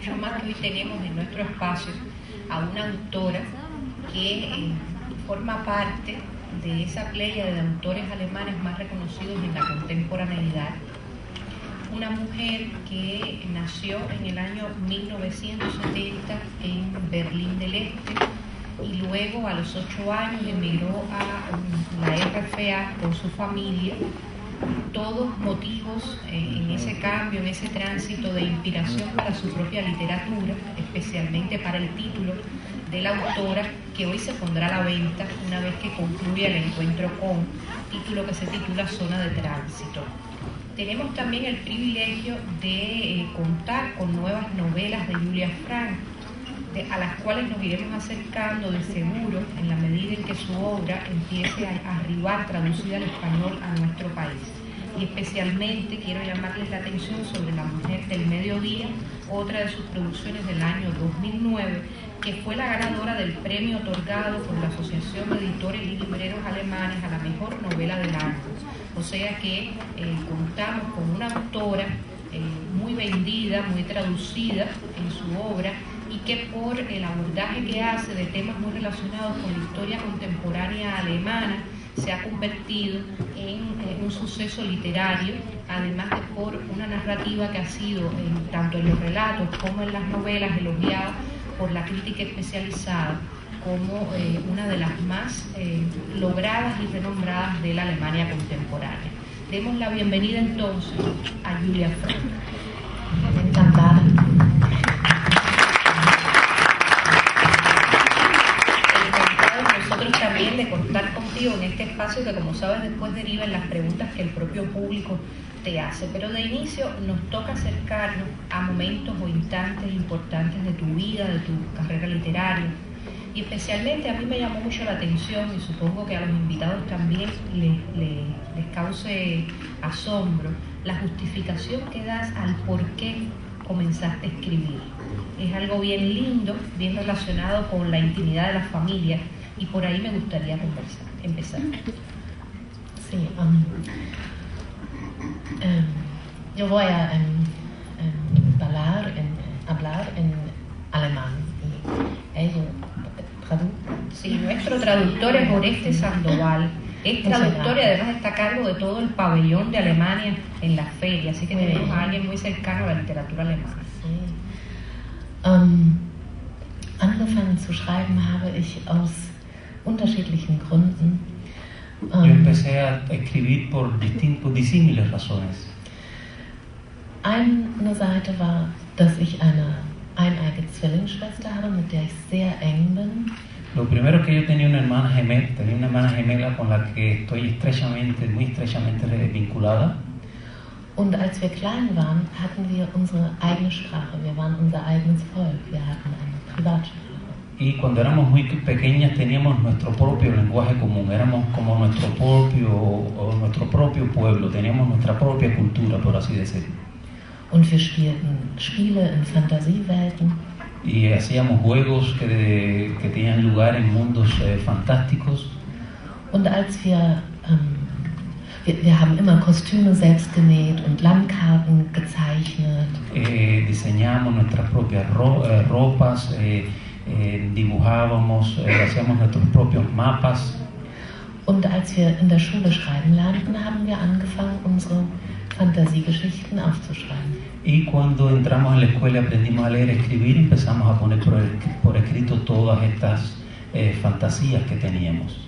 mucho más que hoy tenemos en nuestro espacio a una autora que forma parte de esa playa de autores alemanes más reconocidos en la contemporaneidad. Una mujer que nació en el año 1970 en Berlín del Este y luego a los 8 años emigró a la RFA con su familia. Todos motivos en ese cambio, en ese tránsito de inspiración para su propia literatura, especialmente para el título de la autora, que hoy se pondrá a la venta una vez que concluya el encuentro con, título que se titula Zona de Tránsito. Tenemos también el privilegio de contar con nuevas novelas de Julia Frank, a las cuales nos iremos acercando de seguro en la medida en que su obra empiece a arribar traducida al español a nuestro país. Y especialmente quiero llamarles la atención sobre La Mujer del Mediodía, otra de sus producciones del año 2009, que fue la ganadora del premio otorgado por la Asociación de Editores y Libreros Alemanes a la mejor novela del año. O sea que contamos con una autora muy vendida, muy traducida en su obra, y que por el abordaje que hace de temas muy relacionados con la historia contemporánea alemana se ha convertido en un suceso literario, además de por una narrativa que ha sido tanto en los relatos como en las novelas elogiada por la crítica especializada como una de las más logradas y renombradas de la Alemania contemporánea. Demos la bienvenida entonces a Julia Frank. Encantada. Nosotros también de contar contigo en este espacio que, como sabes, después deriva en las preguntas que el propio público te hace. Pero de inicio nos toca acercarnos a momentos o instantes importantes de tu vida, de tu carrera literaria. Y especialmente a mí me llamó mucho la atención, y supongo que a los invitados también les cause asombro, la justificación que das al por qué comenzaste a escribir. Es algo bien lindo, bien relacionado con la intimidad de la familia, y por ahí me gustaría empezar. Sí, yo voy a hablar en alemán. Y ella Sí, nuestro traductor es Oreste Sandoval. Es traductor y además está a cargo de todo el pabellón de Alemania en la feria, así que tenemos a alguien muy cercano a la literatura alemana. Sí. Angefangen zu schreiben habe ich aus unterschiedlichen Gründen. Yo empecé a escribir por disímiles razones. Eine Seite war, dass ich eine eineige Zwillingsschwester habe, mit der ich sehr eng bin. Lo primero que yo tenía una hermana gemela con la que estoy muy estrechamente vinculada. Und als wir klein waren, hatten wir unsere eigene Sprache. Wir waren unser eigenes Volk. Wir hatten eine Privatsprache. Y cuando éramos muy pequeñas teníamos nuestro propio lenguaje común. Éramos como nuestro propio pueblo. Teníamos nuestra propia cultura, por así decirlo. Und wir spielten Spiele in Fantasiewelten. Y hacíamos juegos que tenían lugar en mundos fantásticos. Und als wir haben immer Kostüme selbst genäht und Landkarten gezeichnet. Diseñábamos nuestras propias ropas, dibujábamos, hacíamos nuestros propios mapas. Und als wir in der Schule schreiben lernten, haben wir angefangen, unsere Fantasiegeschichten aufzuschreiben. Y cuando entramos en la escuela y aprendimos a leer y escribir, empezamos a poner por escrito todas estas fantasías que teníamos.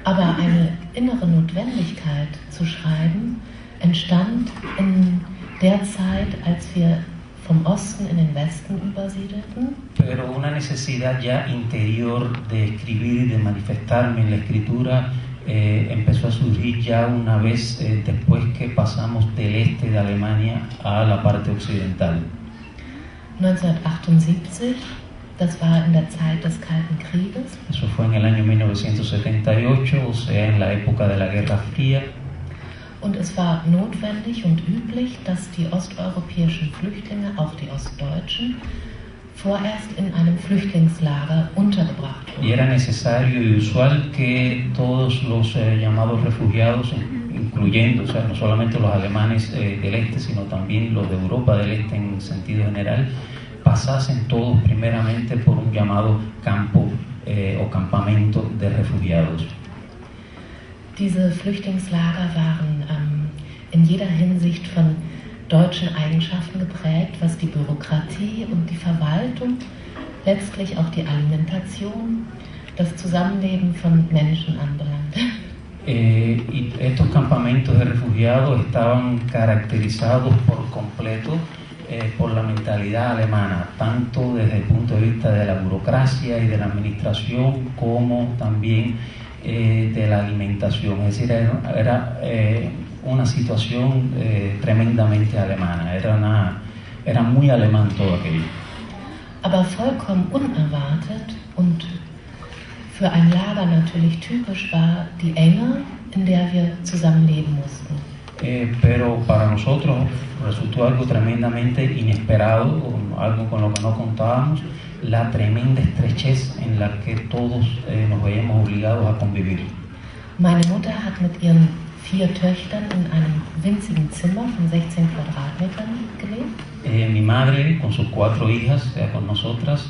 Aber eine innere Notwendigkeit zu schreiben entstand in der Zeit, als wir vom Osten in den Westen übersiedelten. Pero una necesidad ya interior de escribir y de manifestarme en la escritura empezó a surgir ya una vez después que pasamos del este de Alemania a la parte occidental. 1978, das war in der Zeit des Kalten Krieges. Eso fue en el año 1978, o sea, en la época de la Guerra Fría. Und es war notwendig und üblich, dass die osteuropäischen Flüchtlinge, auch die Ostdeutschen, vorerst in einem Flüchtlingslager untergebracht wurden. Y era necesario y usual que todos los llamados refugiados, incluyendo, o sea, no solamente los alemanes del este, sino también los de Europa del Este en sentido general, pasasen todos primeramente por un llamado campo o campamento de refugiados. Diese Flüchtlingslager waren in jeder Hinsicht von deutschen Eigenschaften geprägt, was die Bürokratie und die Verwaltung, letztlich auch die Alimentation, das Zusammenleben von Menschen anbelangt. Y estos campamentos de refugiados estaban caracterizados por completo por la mentalidad alemana, tanto desde el punto de vista de la burocracia y de la administración, como también de la alimentación. Es decir, era una situación tremendamente alemana, era muy alemán todo aquello. Aber vollkommen unerwartet und für ein Lager natürlich typisch war die Enge, in der wir zusammenleben mussten. Pero para nosotros resultó algo tremendamente inesperado, algo con lo que no contábamos, la tremenda estrechez en la que todos nos veíamos obligados a convivir. Meine Mutter hat mit ihren 4 Töchtern in einem winzigen Zimmer von 16 Quadratmetern gelebt. Mi madre, con sus 4 hijas, o sea, con nosotras,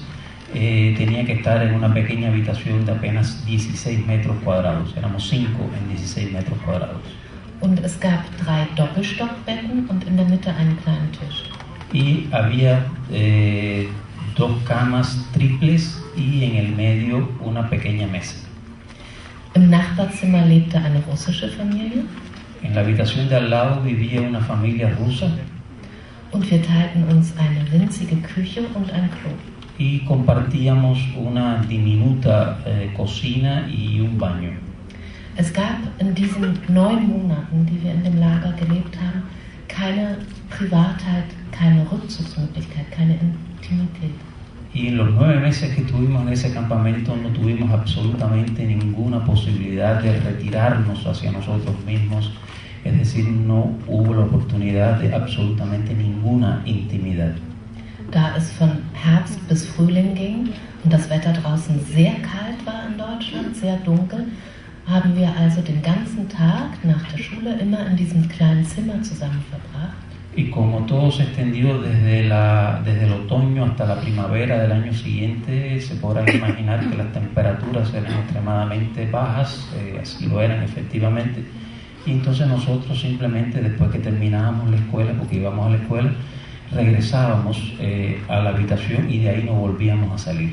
tenía que estar en una pequeña habitación de apenas 16 metros cuadrados. Éramos 5 en 16 metros cuadrados. Und es gab 3 Doppelstockbetten und in der Mitte einen kleinen Tisch. Y había 2 camas triples y en el medio una pequeña mesa. Im Nachbarzimmer lebte eine russische Familie. En la habitación de al lado vivía una familia rusa. Und wir teilten uns eine winzige Küche und ein Klo. Y compartíamos una diminuta cocina y un baño. Es gab in diesen 9 Monaten, die wir in dem Lager gelebt haben, keine Privatheit, keine Rückzugsmöglichkeit, keine Intimität. Y en los 9 meses que estuvimos en ese campamento no tuvimos absolutamente ninguna posibilidad de retirarnos hacia nosotros mismos, es decir, no hubo la oportunidad de absolutamente ninguna intimidad. Da es von Herbst bis Frühling ging und das Wetter draußen sehr kalt war in Deutschland, sehr dunkel, haben wir also den ganzen Tag nach der Schule immer in diesem kleinen Zimmer zusammen verbracht. Y como todo se extendió desde el otoño hasta la primavera del año siguiente, se podrán imaginar que las temperaturas eran extremadamente bajas, así lo eran efectivamente. Y entonces nosotros simplemente, después que terminábamos la escuela, porque íbamos a la escuela, regresábamos a la habitación y de ahí no volvíamos a salir.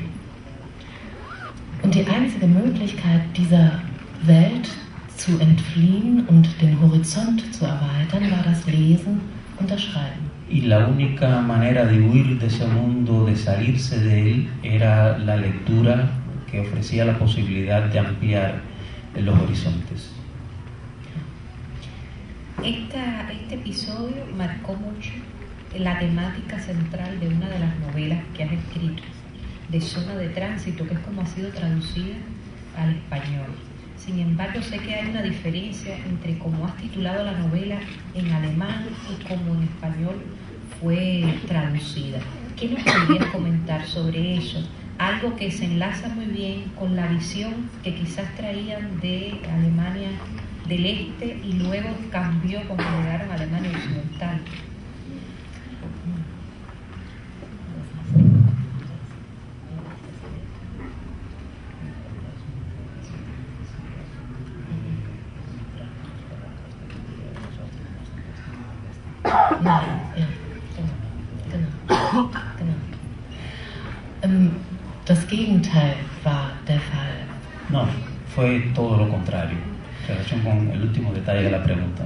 Und die einzige Möglichkeit, dieser Welt zu entfliehen und den Horizont zu erweitern, war das Lesen und das Schreiben. Y la única manera de huir de ese mundo, de salirse de él, era la lectura, que ofrecía la posibilidad de ampliar los horizontes. Este episodio marcó mucho la temática central de una de las novelas que has escrito, de Zona de Tránsito, que es como ha sido traducida al español. Sin embargo, sé que hay una diferencia entre cómo has titulado la novela en alemán y cómo en español fue traducida. ¿Qué nos podrías comentar sobre eso? Algo que se enlaza muy bien con la visión que quizás traían de Alemania del Este y luego cambió cuando llegaron a Alemania Occidental. Genau. Das Gegenteil war der Fall. No, fue todo lo contrario, en relación con el último detalle de la pregunta.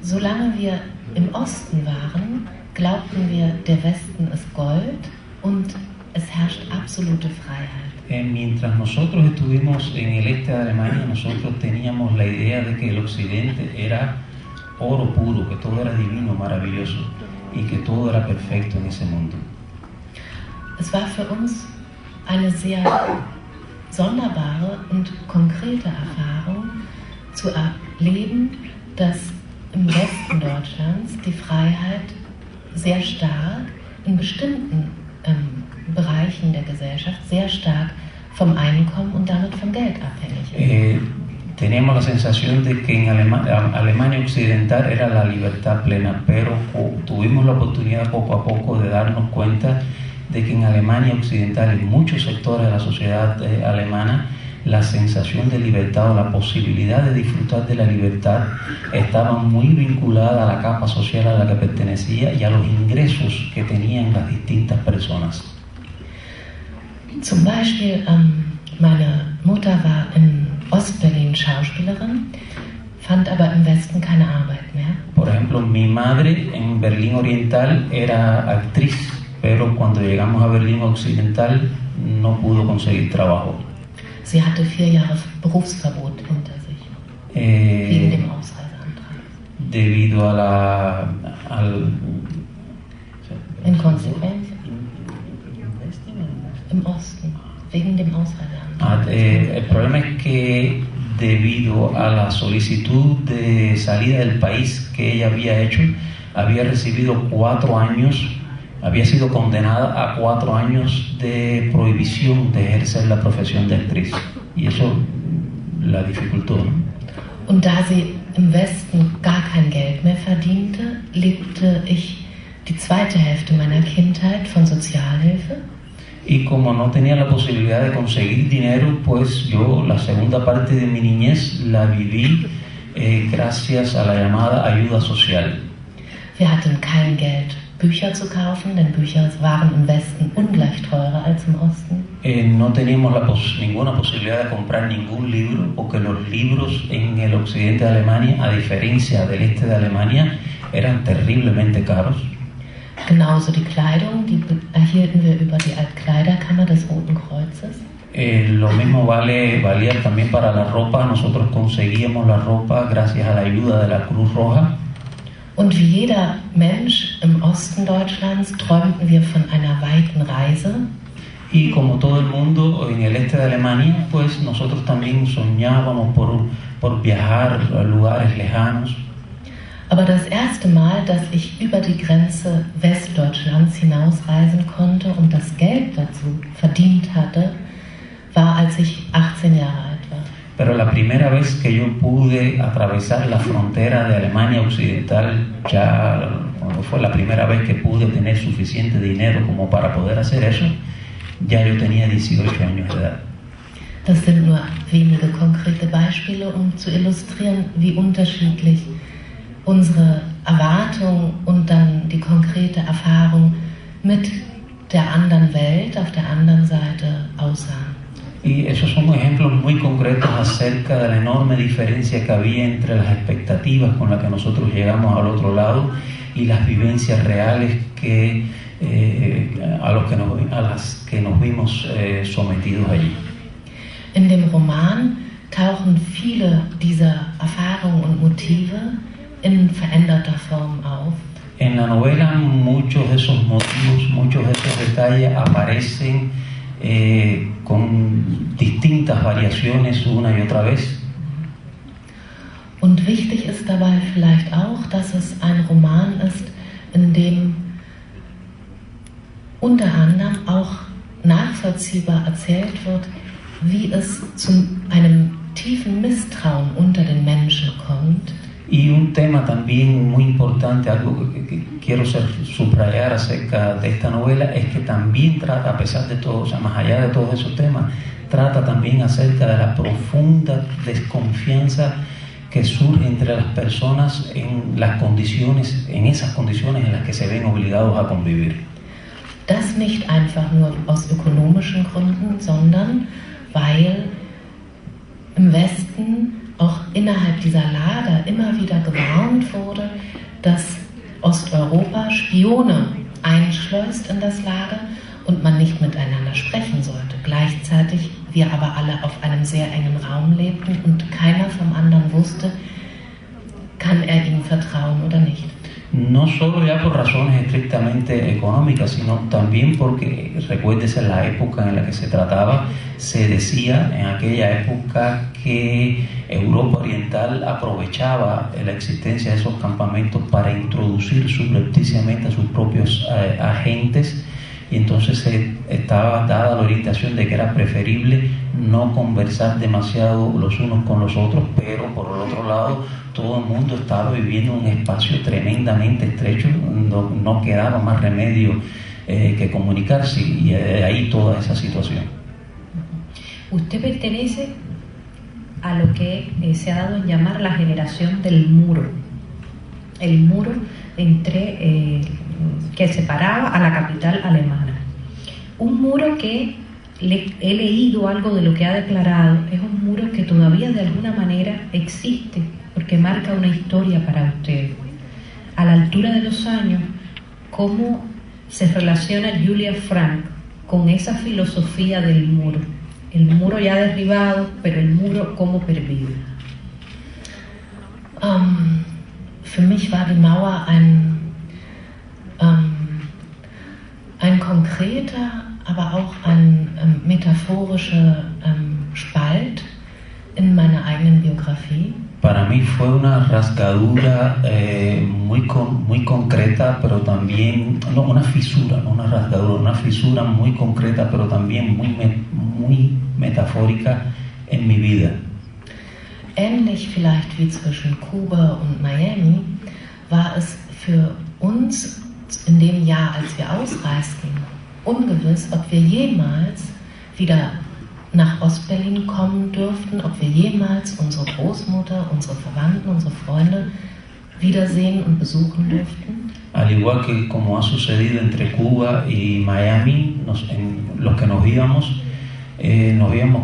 Solange wir im Osten waren, glaubten wir, der Westen ist Gold und es herrscht absolute Freiheit. Mientras nosotros estuvimos en el este de Alemania, nosotros teníamos la idea de que el occidente era oro puro, que todo era divino, maravilloso y que todo era perfecto en ese mundo. Es war für uns eine sehr sonderbare und konkrete Erfahrung zu erleben, dass im Westen Deutschlands die Freiheit sehr stark in bestimmten Bereichen der Gesellschaft sehr stark vom Einkommen und damit vom Geld abhängig ist. Teníamos la sensación de que en Alemania Occidental era la libertad plena, pero tuvimos la oportunidad poco a poco de darnos cuenta de que en Alemania Occidental, en muchos sectores de la sociedad alemana, la sensación de libertad o la posibilidad de disfrutar de la libertad estaba muy vinculada a la capa social a la que pertenecía y a los ingresos que tenían las distintas personas. Zum Beispiel, meine Mutter war in Ostberlin Schauspielerin, fand aber im Westen keine Arbeit mehr. Por ejemplo, mi madre en Berlín Oriental era actriz, pero cuando llegamos a Berlín Occidental no pudo conseguir trabajo. Sie hatte 4 Jahre Berufsverbot hinter sich, wegen dem Ausreiseantrag. Debido a In Konsequenz? Im Osten, wegen dem Ausreiseantrag. El problema es que debido a la solicitud de salida del país que ella había hecho, había recibido 4 años, había sido condenada a 4 años de prohibición de ejercer la profesión de actriz, y eso la dificultó, ¿no? Und da sie im Westen gar kein Geld mehr verdiente, lebte ich die zweite Hälfte meiner Kindheit von Sozialhilfe. Y como no tenía la posibilidad de conseguir dinero, pues yo la segunda parte de mi niñez la viví gracias a la llamada ayuda social. Wir hatten kein Geld, Bücher zu kaufen, denn Bücher waren im Westen ungleich teurer als im Osten. No teníamos ninguna posibilidad de comprar ningún libro, porque los libros en el occidente de Alemania, a diferencia del este de Alemania, eran terriblemente caros. Genauso die Kleidung, die erhielten wir über die Altkleiderkammer des Roten Kreuzes. Lo mismo valía también para la ropa. Nosotros conseguíamos la ropa gracias a la ayuda de la Cruz Roja. Und wie jeder Mensch im Osten Deutschlands träumten wir von einer weiten Reise. Y como todo el mundo en el este de Alemania, pues nosotros también soñábamos por viajar a lugares lejanos. Aber das erste Mal, dass ich über die Grenze Westdeutschlands hinausreisen konnte und das Geld dazu verdient hatte, war, als ich 18 Jahre alt war. Pero la primera vez que yo pude atravesar la frontera de Alemania Occidental, ya cuando fue la primera vez que pude tener suficiente dinero como para poder hacer eso, ya yo tenía 18 años de edad. Das sind nur wenige konkrete Beispiele, um zu illustrieren, wie unterschiedlich unsere Erwartung und dann die konkrete Erfahrung mit der anderen Welt auf der anderen Seite aussahen. Y esos son ejemplos muy concretos acerca de la enorme diferencia que había entre las expectativas con las que nosotros llegamos al otro lado y las vivencias reales a las que nos vimos sometidos allí. In dem Roman tauchen viele dieser Erfahrungen und Motive in veränderter Form auf. En la novela muchos de esos motivos, muchos de esos detalles aparecen con distintas variaciones una y otra vez. Und wichtig ist dabei vielleicht auch, dass es ein Roman ist, in dem unter anderem auch nachvollziehbar erzählt wird, wie es zu einem tiefen Misstrauen unter den Menschen kommt. Y un tema también muy importante, algo que quiero subrayar acerca de esta novela, es que también trata, a pesar de todo, o sea, más allá de todos esos temas, trata también acerca de la profunda desconfianza que surge entre las personas en esas condiciones en las que se ven obligados a convivir. Das nicht einfach nur aus ökonomischen Gründen, sondern weil im Westen auch innerhalb dieser Lager immer wieder gewarnt wurde, dass Osteuropa Spione einschleust in das Lager und man nicht miteinander sprechen sollte. Gleichzeitig wir aber alle auf einem sehr engen Raum lebten und keiner vom anderen wusste, kann er ihm vertrauen oder nicht. No solo ya por razones estrictamente económicas, sino también porque, recuérdese la época en la que se trataba, se decía en aquella época que Europa Oriental aprovechaba la existencia de esos campamentos para introducir subrepticiamente a sus propios agentes, y entonces estaba dada la orientación de que era preferible no conversar demasiado los unos con los otros, pero por el otro lado todo el mundo estaba viviendo en un espacio tremendamente estrecho, no quedaba más remedio que comunicarse, y ahí toda esa situación. Usted pertenece a lo que se ha dado en llamar la generación del muro, el muro que separaba a la capital alemana. Un muro que he leído algo de lo que ha declarado, es un muro que todavía de alguna manera existe, porque marca una historia para usted. A la altura de los años, ¿cómo se relaciona Julia Frank con esa filosofía del muro? El muro ya derribado, pero el muro ¿cómo pervive? Für mich war die Mauer ein konkreter, aber auch ein metaphorischer Spalt in meiner eigenen Biografie. Para mí fue una rasgadura muy concreta, pero también, no una fisura, no una rasgadura, una fisura muy concreta, pero también muy metafórica en mi vida. Ähnlich vielleicht wie zwischen Kuba und Miami war es für uns in dem Jahr, als wir ausreisten, ungewiss, ob wir jemals wieder nach Ostberlin kommen dürften, ob wir jemals unsere Großmutter, unsere Verwandten, unsere Freunde wiedersehen und besuchen dürften. Al igual que como ha sucedido entre Cuba y Miami, los que nos íbamos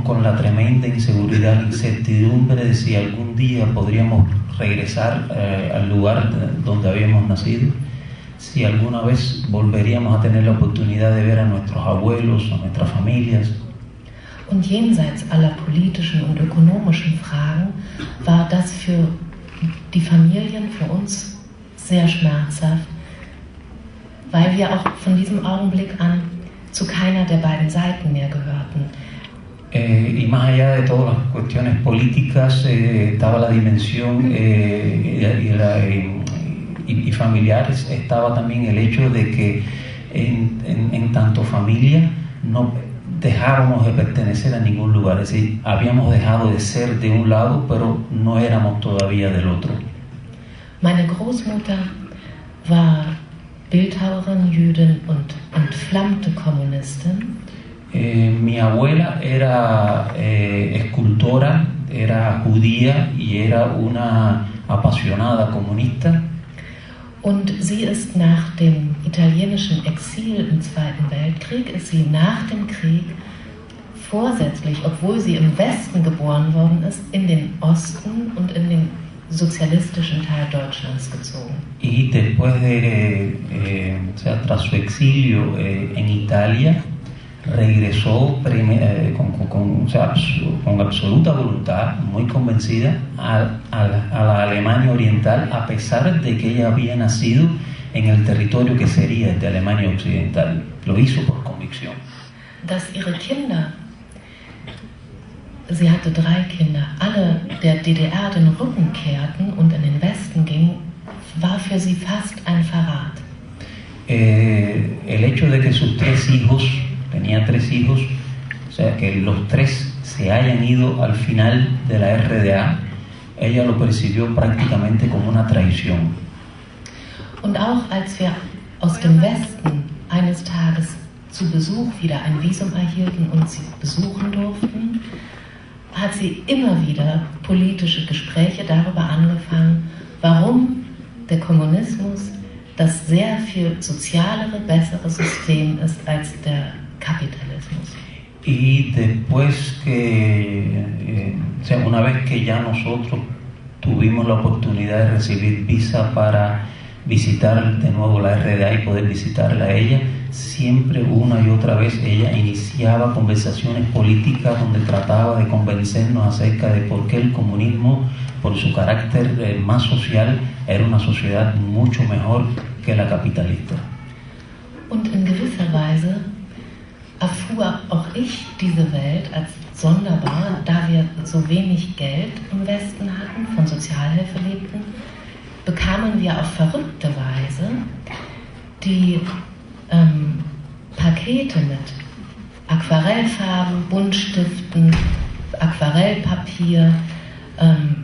con la tremenda inseguridad, incertidumbre de si algún día podríamos regresar al lugar donde habíamos nacido, si alguna vez volveríamos a tener la oportunidad de ver a nuestros abuelos, a nuestras familias. Und jenseits aller politischen und ökonomischen Fragen war das für die Familien, für uns sehr schmerzhaft, weil wir auch von diesem Augenblick an zu keiner der beiden Seiten mehr gehörten. Y más allá de todas las cuestiones políticas, estaba la dimensión y familiares, estaba también el hecho de que en tanto familia no dejábamos de pertenecer a ningún lugar, es decir, habíamos dejado de ser de un lado, pero no éramos todavía del otro. Meine Großmutter war Bildhauerin, Jüdin und entflammte Kommunistin. Mi abuela era escultora, era judía y era una apasionada comunista. Und sie ist nach dem italienischen Exil im Zweiten Weltkrieg, ist sie nach dem Krieg vorsätzlich, obwohl sie im Westen geboren worden ist, in den Osten und in den sozialistischen Teil Deutschlands gezogen. Y después tras su exilio en Italia, regresó con absoluta voluntad, muy convencida, a la Alemania Oriental, a pesar de que ella había nacido en el territorio que sería de Alemania Occidental. Lo hizo por convicción. Dass ihre Kinder, sie hatte 3 Kinder, alle der DDR den Rücken kehrten und in den Westen gingen, war für sie fast ein Verrat. El hecho de que sus 3 hijos, tenía 3 hijos, o sea, que los 3 se hayan ido al final de la RDA, ella lo percibió prácticamente como una traición. Und auch als wir aus dem Westen eines Tages zu Besuch wieder ein Visum erhielten und sie besuchen durften, hat sie immer wieder politische Gespräche darüber angefangen, warum der Kommunismus das sehr viel sozialere, bessere System ist als der Capitalismus. Y después una vez que ya nosotros tuvimos la oportunidad de recibir visa para visitar de nuevo la RDA y poder visitarla a ella, siempre una y otra vez ella iniciaba conversaciones políticas donde trataba de convencernos acerca de por qué el comunismo, por su carácter más social, era una sociedad mucho mejor que la capitalista. Und in gewisser Weise erfuhr auch ich diese Welt als sonderbar, da wir so wenig Geld im Westen hatten, von Sozialhilfe lebten, bekamen wir auf verrückte Weise die Pakete mit Aquarellfarben, Buntstiften, Aquarellpapier,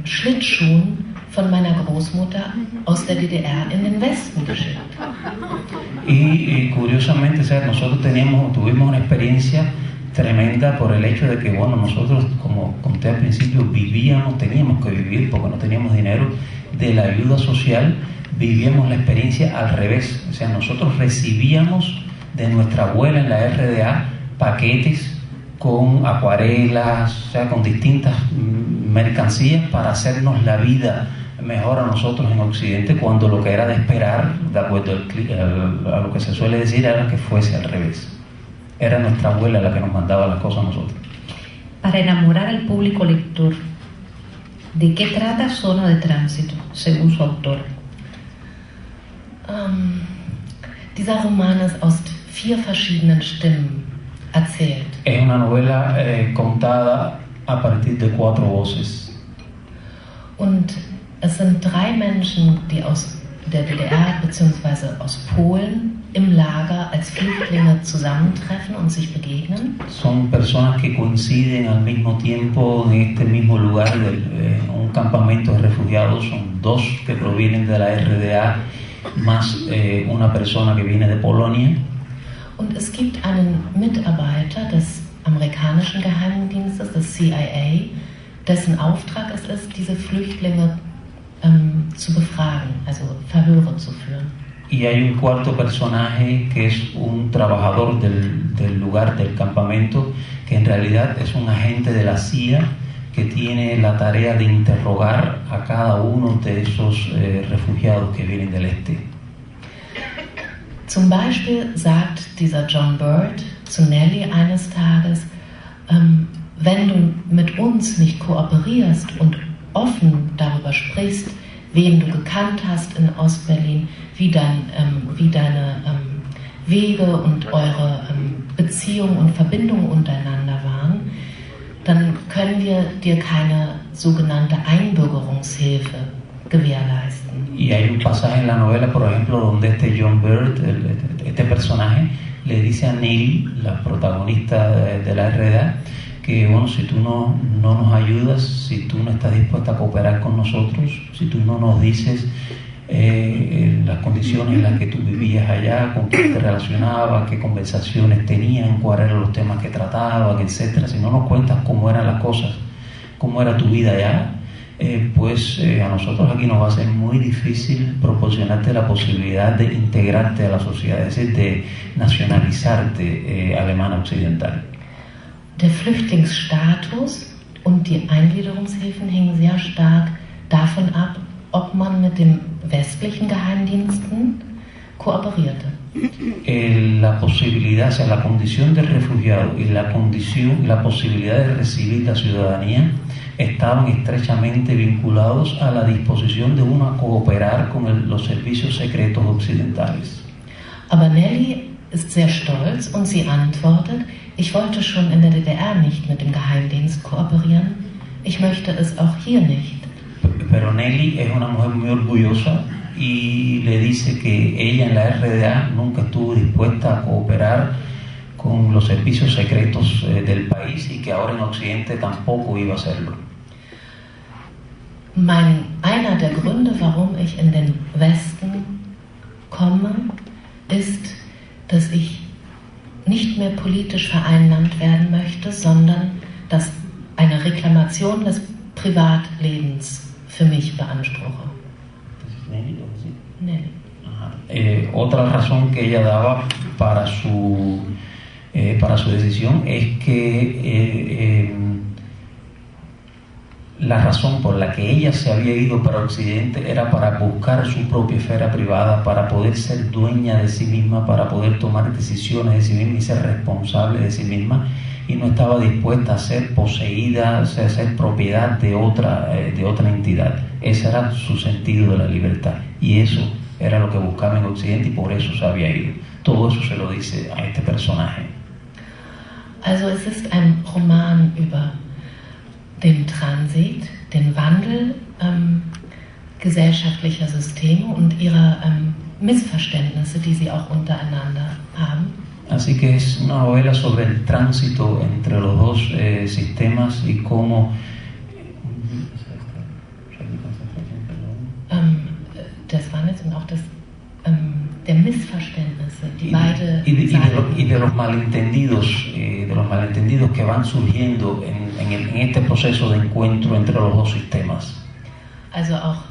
Schlittschuhen von meiner Großmutter aus der DDR in den Westen geschickt. Y curiosamente, o sea, nosotros tuvimos una experiencia tremenda por el hecho de que, bueno, nosotros, como conté al principio, teníamos que vivir porque no teníamos dinero, de la ayuda social. Vivíamos la experiencia al revés, o sea, nosotros recibíamos de nuestra abuela en la RDA paquetes con acuarelas, o sea, con distintas mercancías para hacernos la vida mejor a nosotros en Occidente, cuando lo que era de esperar, de acuerdo a lo que se suele decir, era que fuese al revés. Era nuestra abuela la que nos mandaba las cosas a nosotros. Para enamorar al público lector, ¿de qué trata Zona de Tránsito, según su autor? Dieser Roman ist aus 4 verschiedenen Stimmen erzählt. Es una novela contada a partir de 4 voces. Und es sind 3 Menschen, die aus der DDR bzw. aus Polen im Lager als Flüchtlinge zusammentreffen und sich begegnen. Son personas que coinciden al mismo tiempo en este mismo lugar, un campamento de refugiados. Son 2 que provienen de la RDA, más una persona que viene de Polonia. Und es gibt einen Mitarbeiter des amerikanischen Geheimdienstes, des CIA, dessen Auftrag es ist, diese Flüchtlinge zu befragen, also Verhöre zu führen. Y hay un cuarto personaje que es un trabajador del lugar, del campamento, que en realidad es un agente de la CIA que tiene la tarea de interrogar a cada uno de esos refugiados que vienen del este. Zum Beispiel sagt dieser John Bird zu Nelly eines Tages, wenn du mit uns nicht kooperierst und offen darüber sprichst, wen du gekannt hast in Ostberlin, wie deine Wege und eure Beziehungen und Verbindungen untereinander waren, dann können wir dir keine sogenannte Einbürgerungshilfe gewährleisten. Y hay un pasaje en la novela, por ejemplo, donde este John Bird, este personaje, le dice a Nelly, la protagonista de la RDA, que bueno, si tú no nos ayudas, si tú no estás dispuesta a cooperar con nosotros, si tú no nos dices las condiciones en las que tú vivías allá, con quién te relacionabas, qué conversaciones tenían, cuáles eran los temas que trataban, etcétera, si no nos cuentas cómo eran las cosas, cómo era tu vida allá, pues a nosotros aquí nos va a ser muy difícil proporcionarte la posibilidad de integrarte a la sociedad, es decir, de nacionalizarte alemana occidental. Der Flüchtlingsstatus und die Eingliederungshilfen hängen sehr stark davon ab, ob man mit den westlichen Geheimdiensten kooperierte. La posibilidad, o sea, la condición de refugiado y la posibilidad de recibir la ciudadanía estaban estrechamente vinculados a la disposición de uno a cooperar con los servicios secretos occidentales. Aber Nelly ist sehr stolz und sie antwortet, ich wollte schon in der DDR nicht mit dem Geheimdienst kooperieren, ich möchte es auch hier nicht. Pero Nelly es una mujer muy orgullosa y le dice que ella en la RDA nunca estuvo dispuesta a cooperar con los servicios secretos del país y que ahora en Occidente tampoco iba a hacerlo. Einer der Gründe, warum ich in den Westen komme, ist, dass ich nicht mehr politisch vereinnahmt werden möchte, sondern dass eine Reklamation des Privatlebens für mich beanspruche. Otra razón que ella daba para su decisión es que la razón por la que ella se había ido para Occidente era para buscar su propia esfera privada, para poder ser dueña de sí misma, para poder tomar decisiones de sí misma y ser responsable de sí misma, y no estaba dispuesta a ser poseída, a ser propiedad de otra entidad. Ese era su sentido de la libertad, y eso era lo que buscaba en Occidente, y por eso se había ido. Todo eso se lo dice a este personaje. Also es ist ein Roman über den Transit, den Wandel gesellschaftlicher Systeme und ihrer Missverständnisse, die sie auch untereinander haben. Así que es una novela sobre el tránsito entre los dos sistemas y cómo des Wandels und auch der Missverständnisse. de los malentendidos que van surgiendo en este proceso de encuentro entre los dos sistemas. Also auch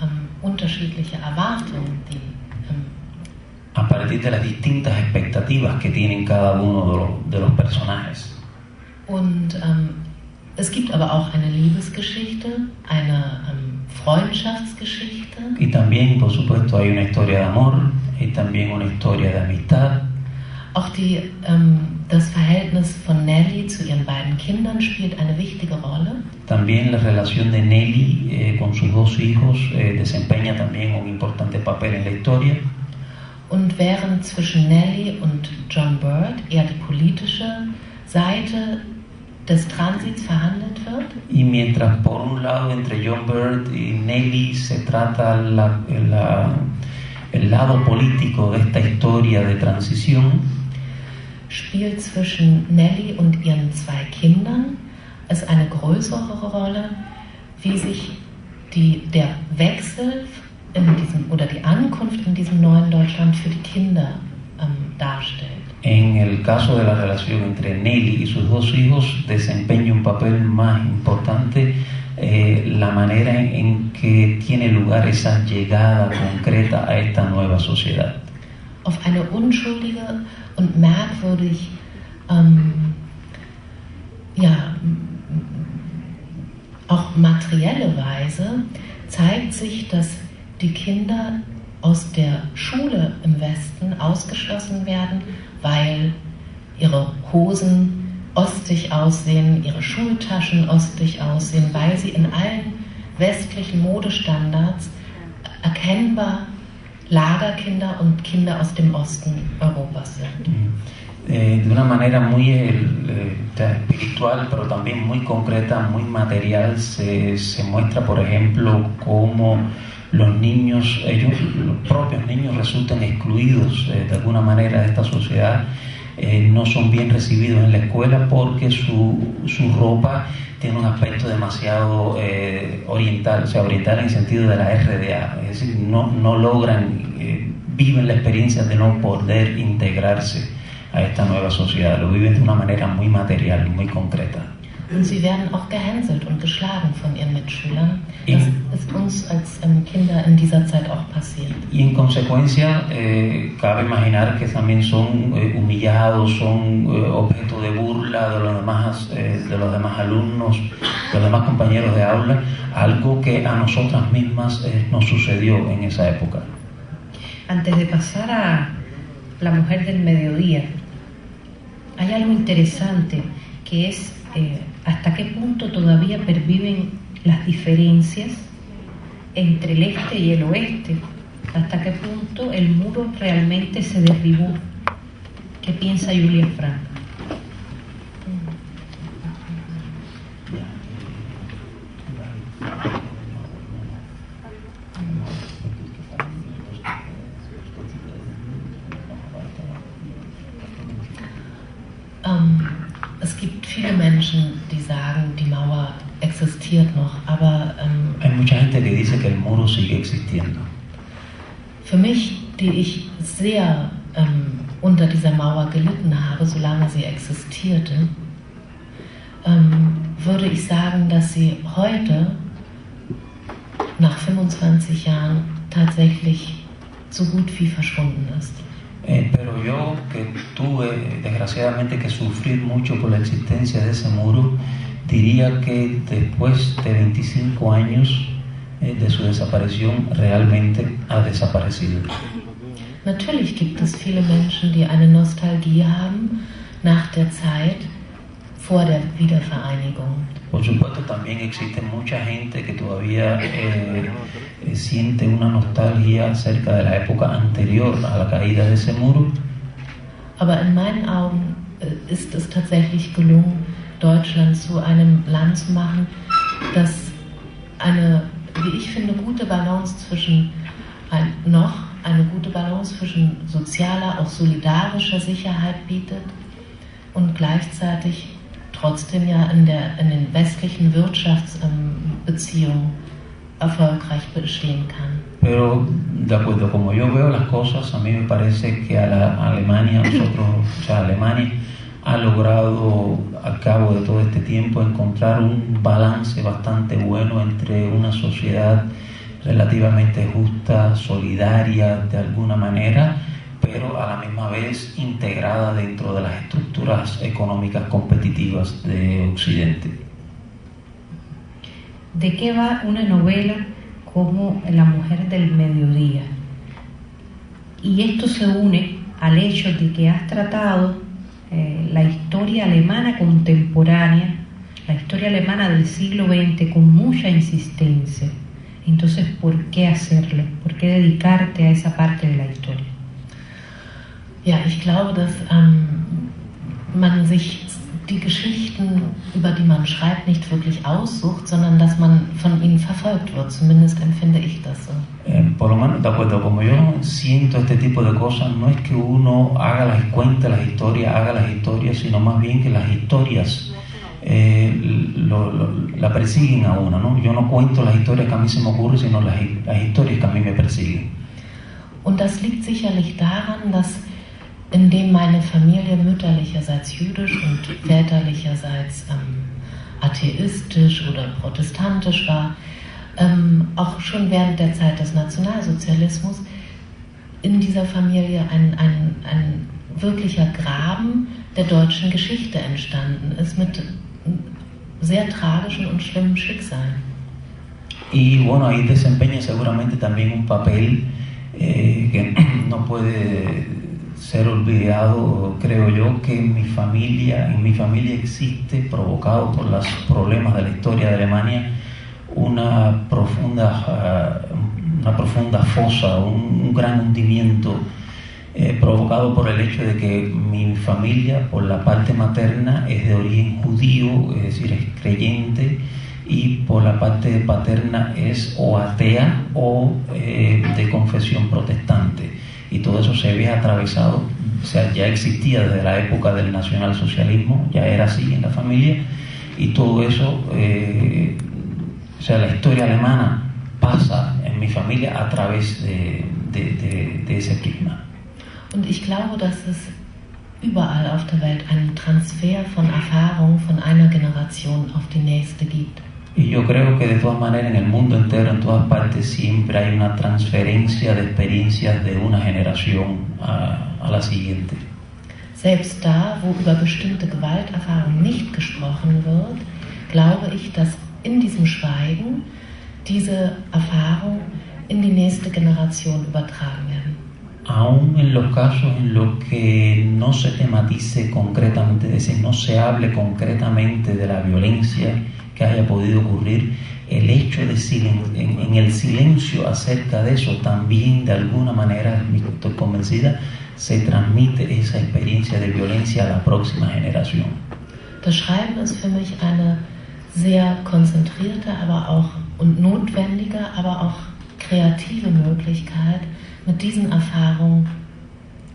unterschiedliche Erwartungen, die a partir de las distintas expectativas que tienen cada uno de los personajes. Und es gibt aber auch eine Liebesgeschichte, eine Freundschaftsgeschichte. Y también, por supuesto, hay una historia de amor y también una historia de amistad. Auch das Verhältnis von Nelly zu ihren beiden Kindern spielt eine wichtige Rolle. También la relación de Nelly con sus dos hijos desempeña también un importante papel en la historia. Und während zwischen Nelly und John Bird eher die politische Seite des Transits verhandelt wird. Y mientras por un lado entre John Bird y Nelly se trata el lado político de esta historia de transición, spielt zwischen Nelly und ihren zwei Kindern es eine größere Rolle, wie sich der Wechsel oder die Ankunft in diesem neuen Deutschland für die Kinder darstellt. En el caso de la relación entre Nelly y sus dos hijos desempeña un papel más importante la manera en que tiene lugar esa llegada concreta a esta nueva sociedad. Auf eine unschuldige und merkwürdig auch materielle Weise zeigt sich, dass die Kinder aus der Schule im Westen ausgeschlossen werden, weil ihre Hosen ostig aussehen, ihre Schultaschen ostig aussehen, weil sie in allen westlichen Modestandards erkennbar Lagerkinder und Kinder aus dem Osten Europas sind. De una manera muy espiritual, pero también muy concreta, muy material, se muestra, por ejemplo, cómo los propios niños resultan excluidos de alguna manera de esta sociedad, no son bien recibidos en la escuela porque su ropa tiene un aspecto demasiado oriental, o sea, oriental en el sentido de la RDA, es decir, no logran, viven la experiencia de no poder integrarse a esta nueva sociedad, lo viven de una manera muy material, muy concreta. Und sie werden auch gehänselt und geschlagen von ihren Mitschülern. Das ist uns als Kinder in dieser Zeit auch passiert. Y en consecuencia, cabe imaginar que también son humillados, son objeto de burla de los demás alumnos, de los demás compañeros de aula, algo que a nosotras mismas nos sucedió en esa época. Antes de pasar a La mujer del mediodía, hay algo interesante que es hasta qué punto todavía perviven las diferencias entre el este y el oeste, hasta qué punto el muro realmente se derribó. ¿Qué piensa Julia Frank? Es gibt viele Menschen, die sagen, die Mauer existiert noch, aber hay mucha gente que dice que el muro sigue existiendo. Für mich, die ich sehr unter dieser Mauer gelitten habe, solange sie existierte, würde ich sagen, dass sie heute, nach 25 Jahren, tatsächlich so gut wie verschwunden ist. Pero yo, que tuve desgraciadamente que sufrir mucho por la existencia de ese muro, diría que después de 25 años de su desaparición realmente ha desaparecido. Natürlich gibt es viele Menschen, die eine Nostalgie haben nach der Zeit vor der Wiedervereinigung. Por supuesto, también existe mucha gente que todavía siente una nostalgia acerca de la época anterior a la caída de ese muro. Aber in meinen Augen ist es tatsächlich gelungen, Deutschland zu einem Land zu machen, das eine, wie ich finde, gute Balance zwischen sozialer, auch solidarischer Sicherheit bietet und gleichzeitig trotzdem ja in den westlichen Wirtschaftsbeziehungen erfolgreich bestehen kann. Pero de acuerdo como yo veo las cosas, a mí me parece que Alemania ha logrado al cabo de todo este tiempo encontrar un balance bastante bueno entre una sociedad relativamente justa, solidaria de alguna manera, pero a la misma vez integrada dentro de las estructuras económicas competitivas de Occidente. ¿De qué va una novela como La mujer del mediodía? Y esto se une al hecho de que has tratado la historia alemana contemporánea, la historia alemana del siglo XX con mucha insistencia. Entonces, ¿por qué hacerlo? ¿Por qué dedicarte a esa parte de la historia? Ja, ich glaube, dass man sich die Geschichten, über die man schreibt, nicht wirklich aussucht, sondern dass man von ihnen verfolgt wird. Zumindest empfinde ich das so. Por lo menos, de acuerdo, como yo siento este tipo de cosas, no es que uno cuente las historias, haga las historias, sino más bien que las historias la persiguen a uno, ¿no? Yo no cuento las historias que a mí se me ocurren, sino las historias que a mí me persiguen. Und das liegt sicherlich daran, dass indem meine Familie mütterlicherseits jüdisch und väterlicherseits atheistisch oder protestantisch war, auch schon während der Zeit des Nationalsozialismus in dieser Familie ein wirklicher Graben der deutschen Geschichte entstanden ist mit sehr tragischen und schlimmen Schicksalen. Y bueno, ahí desempeña seguramente también un papel que no puede ser olvidado, creo yo, que en mi familia existe, provocado por los problemas de la historia de Alemania, una profunda fosa, un gran hundimiento provocado por el hecho de que mi familia, por la parte materna, es de origen judío, es decir, es creyente, y por la parte paterna es o atea o de confesión protestante. Y todo eso se ve atravesado, o sea, ya existía desde la época del nacionalsocialismo, ya era así en la familia, y todo eso, o sea, la historia alemana pasa en mi familia a través de ese prisma. Und ich glaube, dass es überall auf der Welt einen Transfer von Erfahrung von einer Generation auf die nächste gibt. Y yo creo que de todas maneras en el mundo entero, en todas partes, siempre hay una transferencia de experiencias de una generación a la siguiente. Selbst da, wo über bestimmte Gewalterfahrungen nicht gesprochen wird, glaube ich, dass in diesem Schweigen diese Erfahrung in die nächste Generation übertragen werden. Aún en los casos en los que no se tematice concretamente, es decir, no se hable concretamente de la violencia que haya podido ocurrir, el hecho de en el silencio acerca de eso también de alguna manera, estoy convencida, se transmite esa experiencia de violencia a la próxima generación. Das Schreiben ist für mich eine sehr konzentrierte, aber auch und notwendige, aber auch kreative Möglichkeit, mit diesen Erfahrungen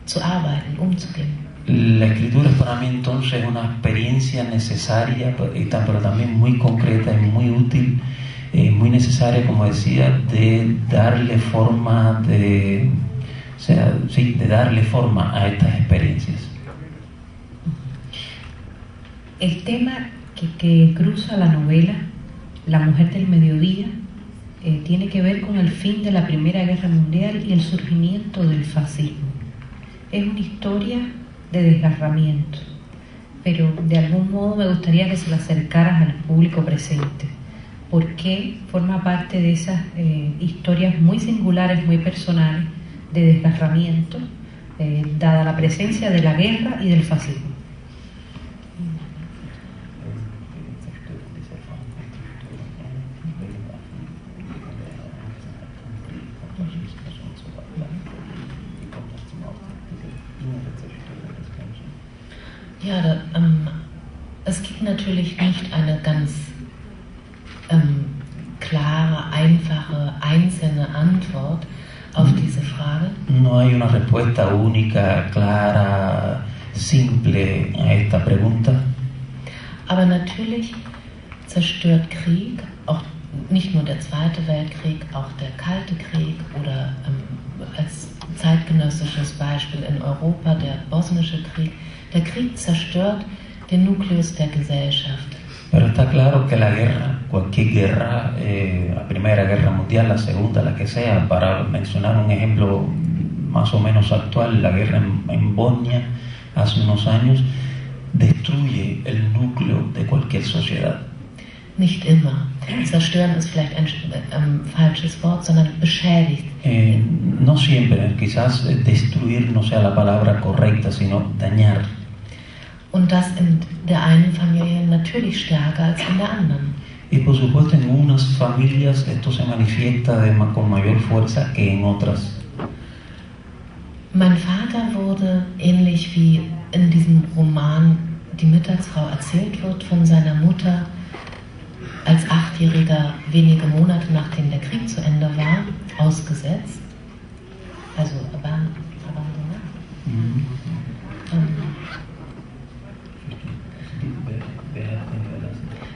zu arbeiten, umzugehen. La escritura para mí entonces es una experiencia necesaria, pero también muy concreta y muy útil, muy necesaria, como decía, de darle forma, de darle forma a estas experiencias. El tema que cruza la novela, La mujer del mediodía, tiene que ver con el fin de la Primera Guerra Mundial y el surgimiento del fascismo. Es una historia de desgarramiento, pero de algún modo me gustaría que se la acercaras al público presente, porque forma parte de esas historias muy singulares, muy personales, de desgarramiento, dada la presencia de la guerra y del fascismo. Ja, es gibt natürlich nicht eine ganz klare, einfache, einzelne Antwort auf diese Frage. No hay una respuesta única, clara, simple a esta pregunta. Aber natürlich zerstört Krieg, auch nicht nur der Zweite Weltkrieg, auch der Kalte Krieg oder als zeitgenössisches Beispiel in Europa der Bosnische Krieg. Der Krieg zerstört den Nukleus der Gesellschaft. Pero está claro que la guerra, cualquier guerra, la Primera Guerra Mundial, la Segunda, la que sea, para mencionar un ejemplo más o menos actual, la guerra en Bosnia hace unos años, destruye el núcleo de cualquier sociedad. Nicht immer. Zerstören ist vielleicht ein falsches Wort, sondern beschädigt. No siempre, quizás destruir no sea la palabra correcta, sino dañar. Und das in der einen Familie natürlich stärker als in der anderen. Y por supuesto en unas familias esto se manifiesta con mayor fuerza que en otras. Mein Vater wurde, ähnlich wie in diesem Roman Die Mittagsfrau erzählt wird, von seiner Mutter als 8-Jähriger wenige Monate nachdem der Krieg zu Ende war, ausgesetzt. Also abandonat.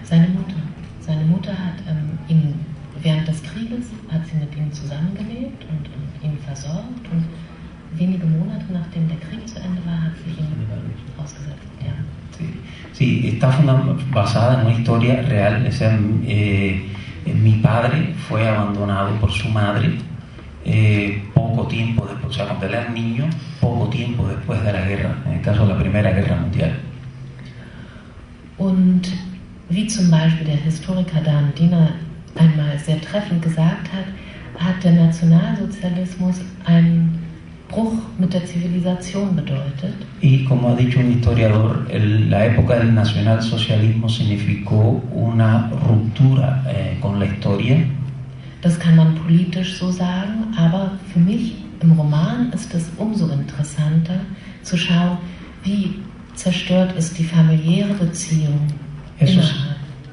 Seine Mutter hat ihn während des Krieges hat sie mit ihm zusammengelebt und ihn versorgt und wenige Monate nachdem der Krieg zu Ende war, hat sie ihn ausgesetzt. Ja. Sí, está basada en una historia real. O sea, mi padre fue abandonado por su madre poco tiempo después, o sea, cuando él era niño, poco tiempo después de la guerra, en el caso de la Primera Guerra Mundial. Und wie zum Beispiel der Historiker Dan Diener einmal sehr treffend gesagt hat, hat der Nationalsozialismus einen Bruch mit der Zivilisation bedeutet. Y como ha dicho un historiador, la época del nacionalsocialismo significó una ruptura con la historia. Das kann man politisch so sagen, aber für mich im Roman ist es umso interessanter zu schauen, wie zerstört ist die familiäre Beziehung.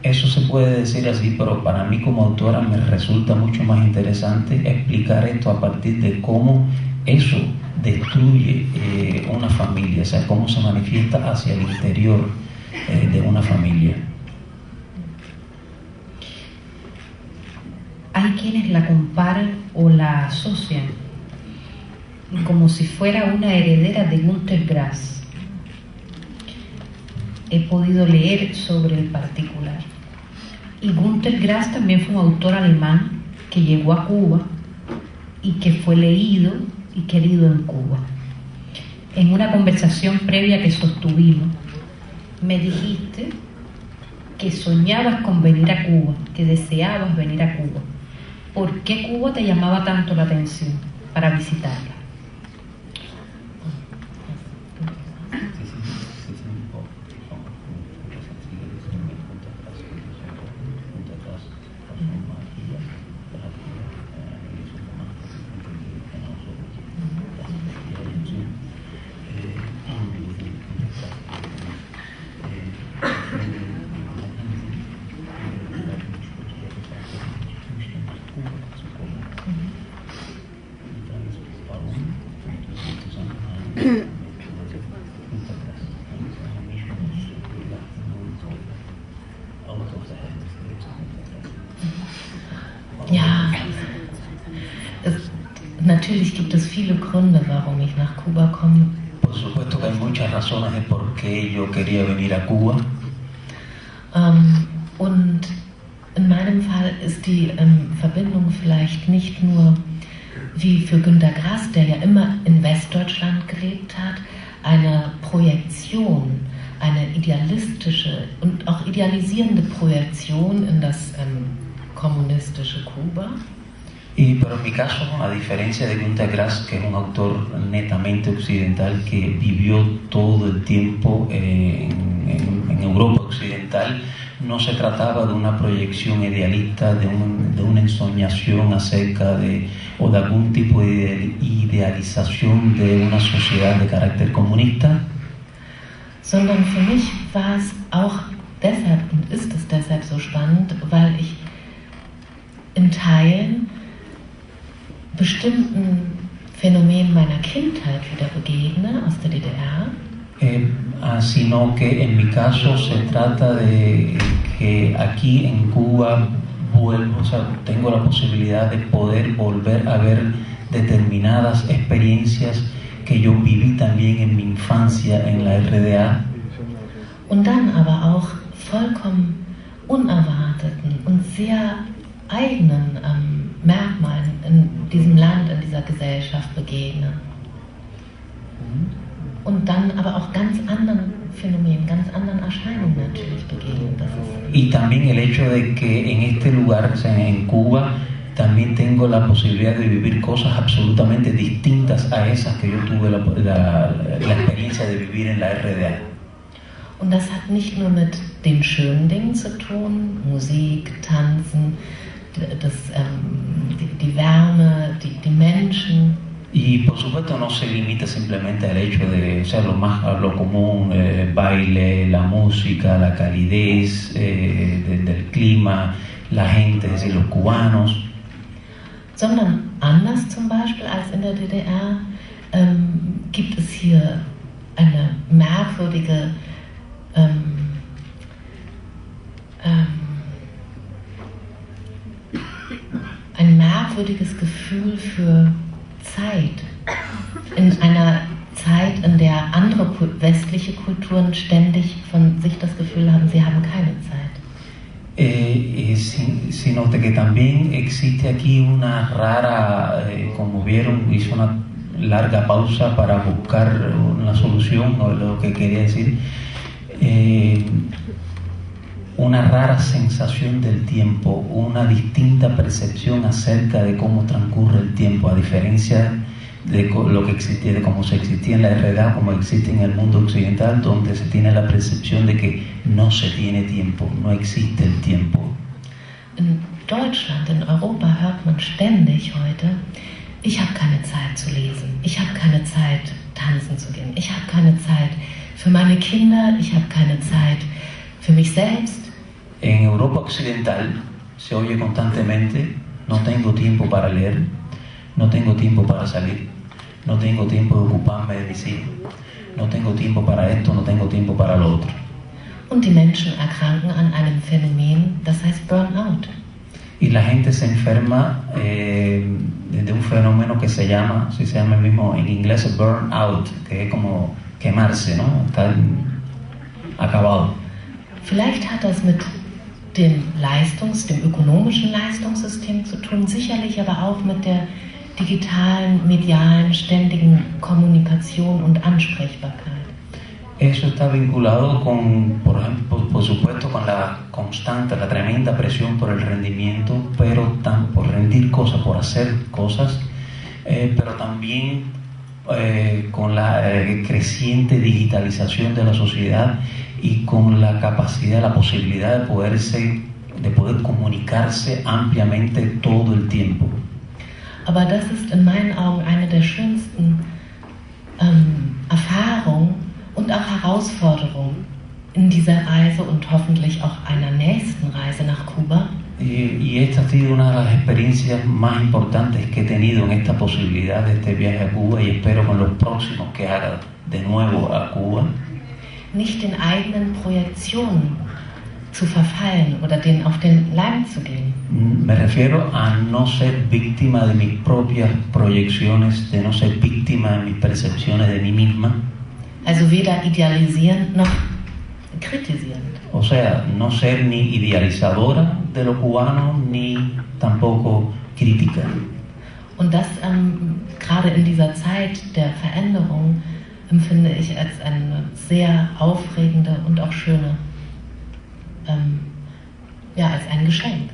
Eso se puede decir así, pero para mí como autora me resulta mucho más interesante explicar esto a partir de cómo eso destruye una familia, o sea, cómo se manifiesta hacia el interior de una familia. Hay quienes la comparan o la asocian como si fuera una heredera de Günter Grass. He podido leer sobre el particular. Y Günter Grass también fue un autor alemán que llegó a Cuba y que fue leído y querido en Cuba. En una conversación previa que sostuvimos, me dijiste que soñabas con venir a Cuba, que deseabas venir a Cuba. ¿Por qué Cuba te llamaba tanto la atención para visitarla? Ja, natürlich gibt es viele Gründe, warum ich nach Kuba komme. Por supuesto que hay muchas razones de por qué yo quería venir a Cuba. Und in meinem Fall ist die Verbindung vielleicht nicht nur wie für Günter Grass, der ja immer in Westdeutschland gelebt hat, eine Projektion, eine idealistische und auch idealisierende Projektion in das kommunistische Cuba. Pero en mi caso, a diferencia de Günter Grass, que es un autor netamente occidental que vivió todo el tiempo en Europa occidental, no se trataba de una proyección idealista, de una ensoñación acerca o de algún tipo de idealización de una sociedad de carácter comunista. Sondern für mich war es auch deshalb und ist es deshalb so spannend, weil ich in Teilen bestimmten Phänomenen meiner Kindheit wieder begegne aus der DDR. Sino que en mi caso se trata de que aquí en Cuba vuelvo, o sea, tengo la posibilidad de poder volver a ver determinadas experiencias que yo viví también en mi infancia en la RDA. Und dann aber auch vollkommen unerwarteten und sehr eigenen Merkmalen in diesem Land, in dieser Gesellschaft begegnen. Und dann aber auch ganz anderen Phänomenen, ganz anderen Erscheinungen natürlich begegnen. Y también el hecho de que en este lugar, o sea, en Cuba, también tengo la posibilidad de vivir cosas absolutamente distintas a esas que yo tuve la experiencia de vivir en la RDA. Und das hat nicht nur mit den schönen Dingen zu tun, Musik, Tanzen, die Wärme, die Menschen. Y por supuesto no se limita simplemente al hecho de, o sea, lo común, baile, la música, la calidez del clima, la gente, es decir, los cubanos. Sondern anders zum Beispiel als in der DDR gibt es hier eine merkwürdige ein merkwürdiges Gefühl für Zeit. In einer Zeit, in der andere westliche Kulturen ständig von sich das Gefühl haben, sie haben keine Zeit. Sino que también existe aquí una rara, como vieron, hizo una larga pausa para buscar una solución, o lo que quería decir, una rara sensación del tiempo, una distinta percepción acerca de cómo transcurre el tiempo, a diferencia de lo que existía, de cómo se existía en la RDA, como existe en el mundo occidental, donde se tiene la percepción de que no se tiene tiempo, no existe el tiempo. In Deutschland, in Europa hört man ständig heute, ich habe keine Zeit zu lesen, ich habe keine Zeit tanzen zu gehen, ich habe keine Zeit für meine Kinder, ich habe keine Zeit für mich selbst. En Europa occidental se oye constantemente, no tengo tiempo para leer, no tengo tiempo para salir, no tengo tiempo de ocuparme de mis hijos, no tengo tiempo para esto, no tengo tiempo para lo otro. Und die Menschen erkranken an einem Phänomen, das heißt Burnout. Y la gente se enferma de un fenómeno que se llama, si se llama el mismo en inglés, burnout, que es como quemarse, ¿no? Estar acabado. Vielleicht hat das mit dem ökonomischen Leistungssystem zu tun, sicherlich aber auch mit der digitalen, medialen, ständigen Kommunikation und Ansprechbarkeit. Eso está vinculado con, por ejemplo, por supuesto, con la constante, la tremenda presión por el rendimiento, pero por rendir cosas, por hacer cosas, pero también con la creciente digitalización de la sociedad y con la capacidad, la posibilidad de poder comunicarse ampliamente todo el tiempo. Aber das ist in meinen Augen eine der schönsten Erfahrungen und auch Herausforderungen in dieser Reise und hoffentlich auch einer nächsten Reise nach Kuba. Y esta ha sido una de las experiencias más importantes que he tenido en esta posibilidad de este viaje a Cuba, y espero con los próximos que haga de nuevo a Cuba. Nicht den eigenen Projektionen zu verfallen oder denen auf den Leim zu gehen. Me refiero a no ser víctima de mis propias proyecciones, de no ser víctima de mis percepciones de mí misma. Also weder idealisierend noch kritisierend. O sea, no ser ni idealizadora de lo cubano, ni tampoco crítica. Und das gerade in dieser Zeit der Veränderung empfinde ich als eine sehr aufregende und auch schöne, als ein Geschenk.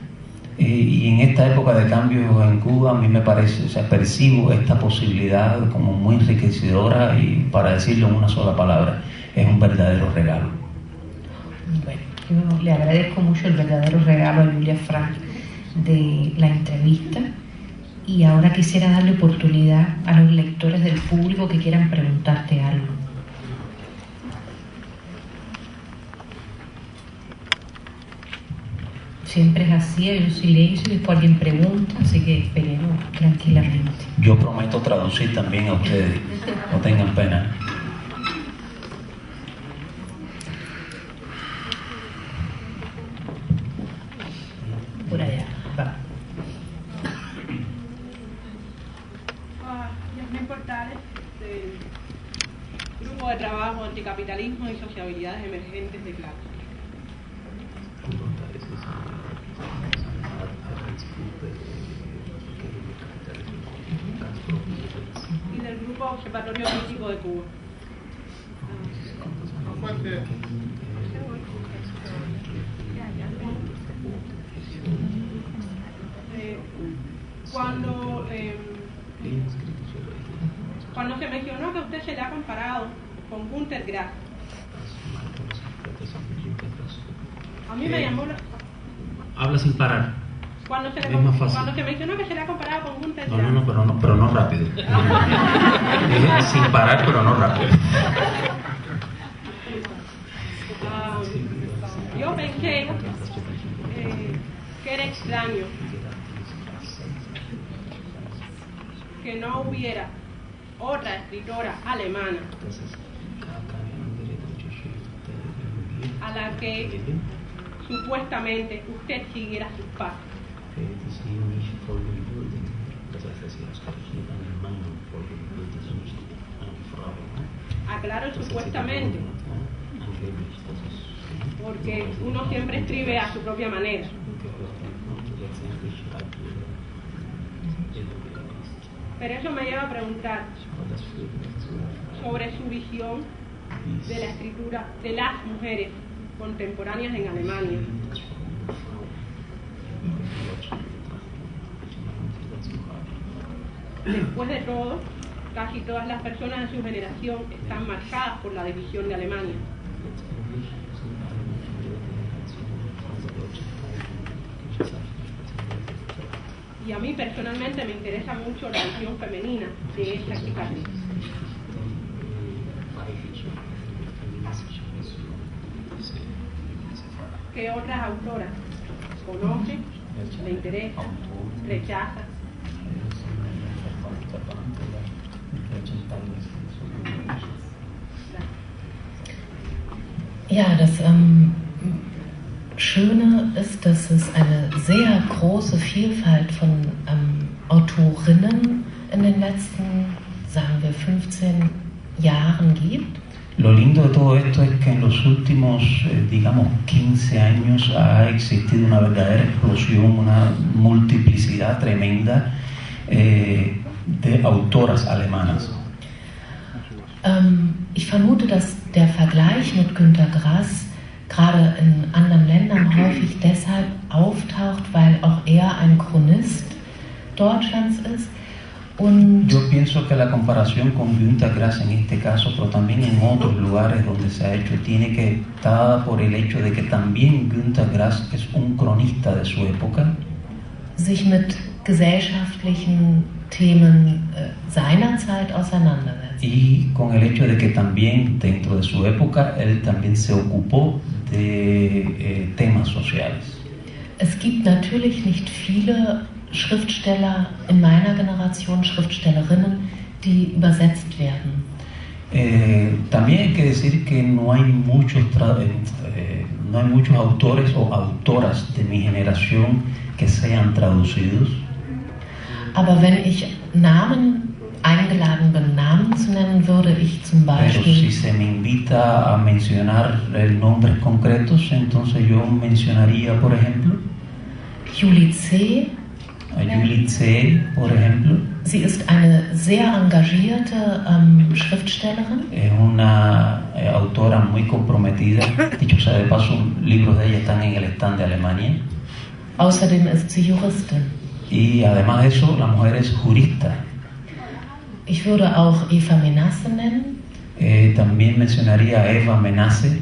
Y en esta época de cambio en Cuba, a mí me parece, o sea, percibo esta posibilidad como muy enriquecedora, y para decirlo en una sola palabra, es un verdadero regalo. Bueno, yo le agradezco mucho el verdadero regalo a Julia Frank de la entrevista, y ahora quisiera darle oportunidad a los lectores del público que quieran preguntarte algo. Siempre es así, hay un silencio y después alguien pregunta, así que esperemos tranquilamente. Yo prometo traducir también a ustedes, no tengan pena. Por allá. capitalismo y sociabilidades emergentes de clase. Y del Grupo Observatorio Crítico de Cuba. Cuando se mencionó que usted se le ha comparado con Günter Grass, a mí me llamó la... Habla sin parar. Cuando se mencionó que se le ha comparado con Günter Grass... pero no rápido. Dije sin parar, pero no rápido. Yo pensé que era extraño que no hubiera otra escritora alemana a la que supuestamente usted siguiera sus pasos. Aclaro supuestamente, porque uno siempre escribe a su propia manera. Pero eso me lleva a preguntar sobre su visión de la escritura de las mujeres contemporáneas en Alemania. Después de todo, casi todas las personas de su generación están marcadas por la división de Alemania. Y a mí personalmente me interesa mucho la visión femenina de esta cicatriz. ¿Qué otras autoras conoce, le interesa, rechaza? Ja, das Schöne ist, dass es eine sehr große Vielfalt von Autorinnen in den letzten, sagen wir, 15 Jahren gibt. Lo lindo de todo esto es que en los últimos, digamos, 15 años ha existido una verdadera explosión, una multiplicidad tremenda de autoras alemanas. Ich vermute, dass der Vergleich mit Günter Grass gerade in anderen Ländern häufig deshalb auftaucht, weil auch er ein Chronist Deutschlands ist. Und yo pienso que la comparación con Günter Grass en este caso, pero también en otros lugares donde se ha hecho, tiene que estar por el hecho de que también Günter Grass es un cronista de su época. Sich mit gesellschaftlichen Themen seiner Zeit auseinandersetzt. Y con el hecho de que también dentro de su época él también se ocupó de temas sociales. Es gibt natürlich nicht viele Schriftsteller in meiner Generation, Schriftstellerinnen, die übersetzt werden. También hay que decir que no hay muchos autores o autoras de mi generación que sean traducidos. Aber wenn ich eingeladen bin, Namen zu nennen, würde ich zum Beispiel... Pero si se me invita a mencionar nombres concretos, entonces yo mencionaría, por ejemplo, Julie C. Julie C., por ejemplo. Sie ist eine sehr engagierte Schriftstellerin. Es una autora muy comprometida. Dicho sea de paso, libros de ella están en el stand de Alemania. Außerdem ist sie Juristin. Y además de eso, la mujer es jurista. Ich würde auch Eva Menasse nennen. También mencionaría a Eva Menasse.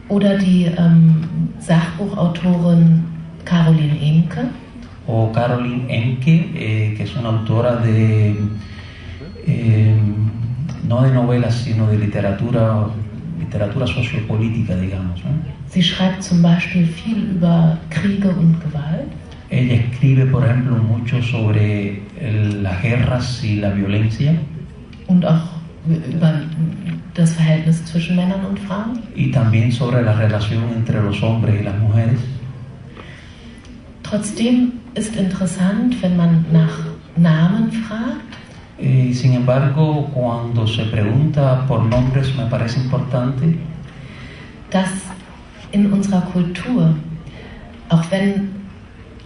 Oder die Sachbuchautorin Caroline Emke. O Caroline Emke, que es una autora de, no de novelas, sino de literatura sociopolítica, digamos, ¿no? Sie schreibt zum Beispiel viel über Kriege und Gewalt. Ella escribe, por ejemplo, mucho sobre las guerras y la violencia. Und auch über das Verhältnis zwischen Männern und Frauen. Y también sobre la relación entre los hombres y las mujeres. Trotzdem ist interessant, wenn man nach Namen fragt. Sin embargo, cuando se pregunta por nombres, me parece importante dass in unserer Kultur, auch wenn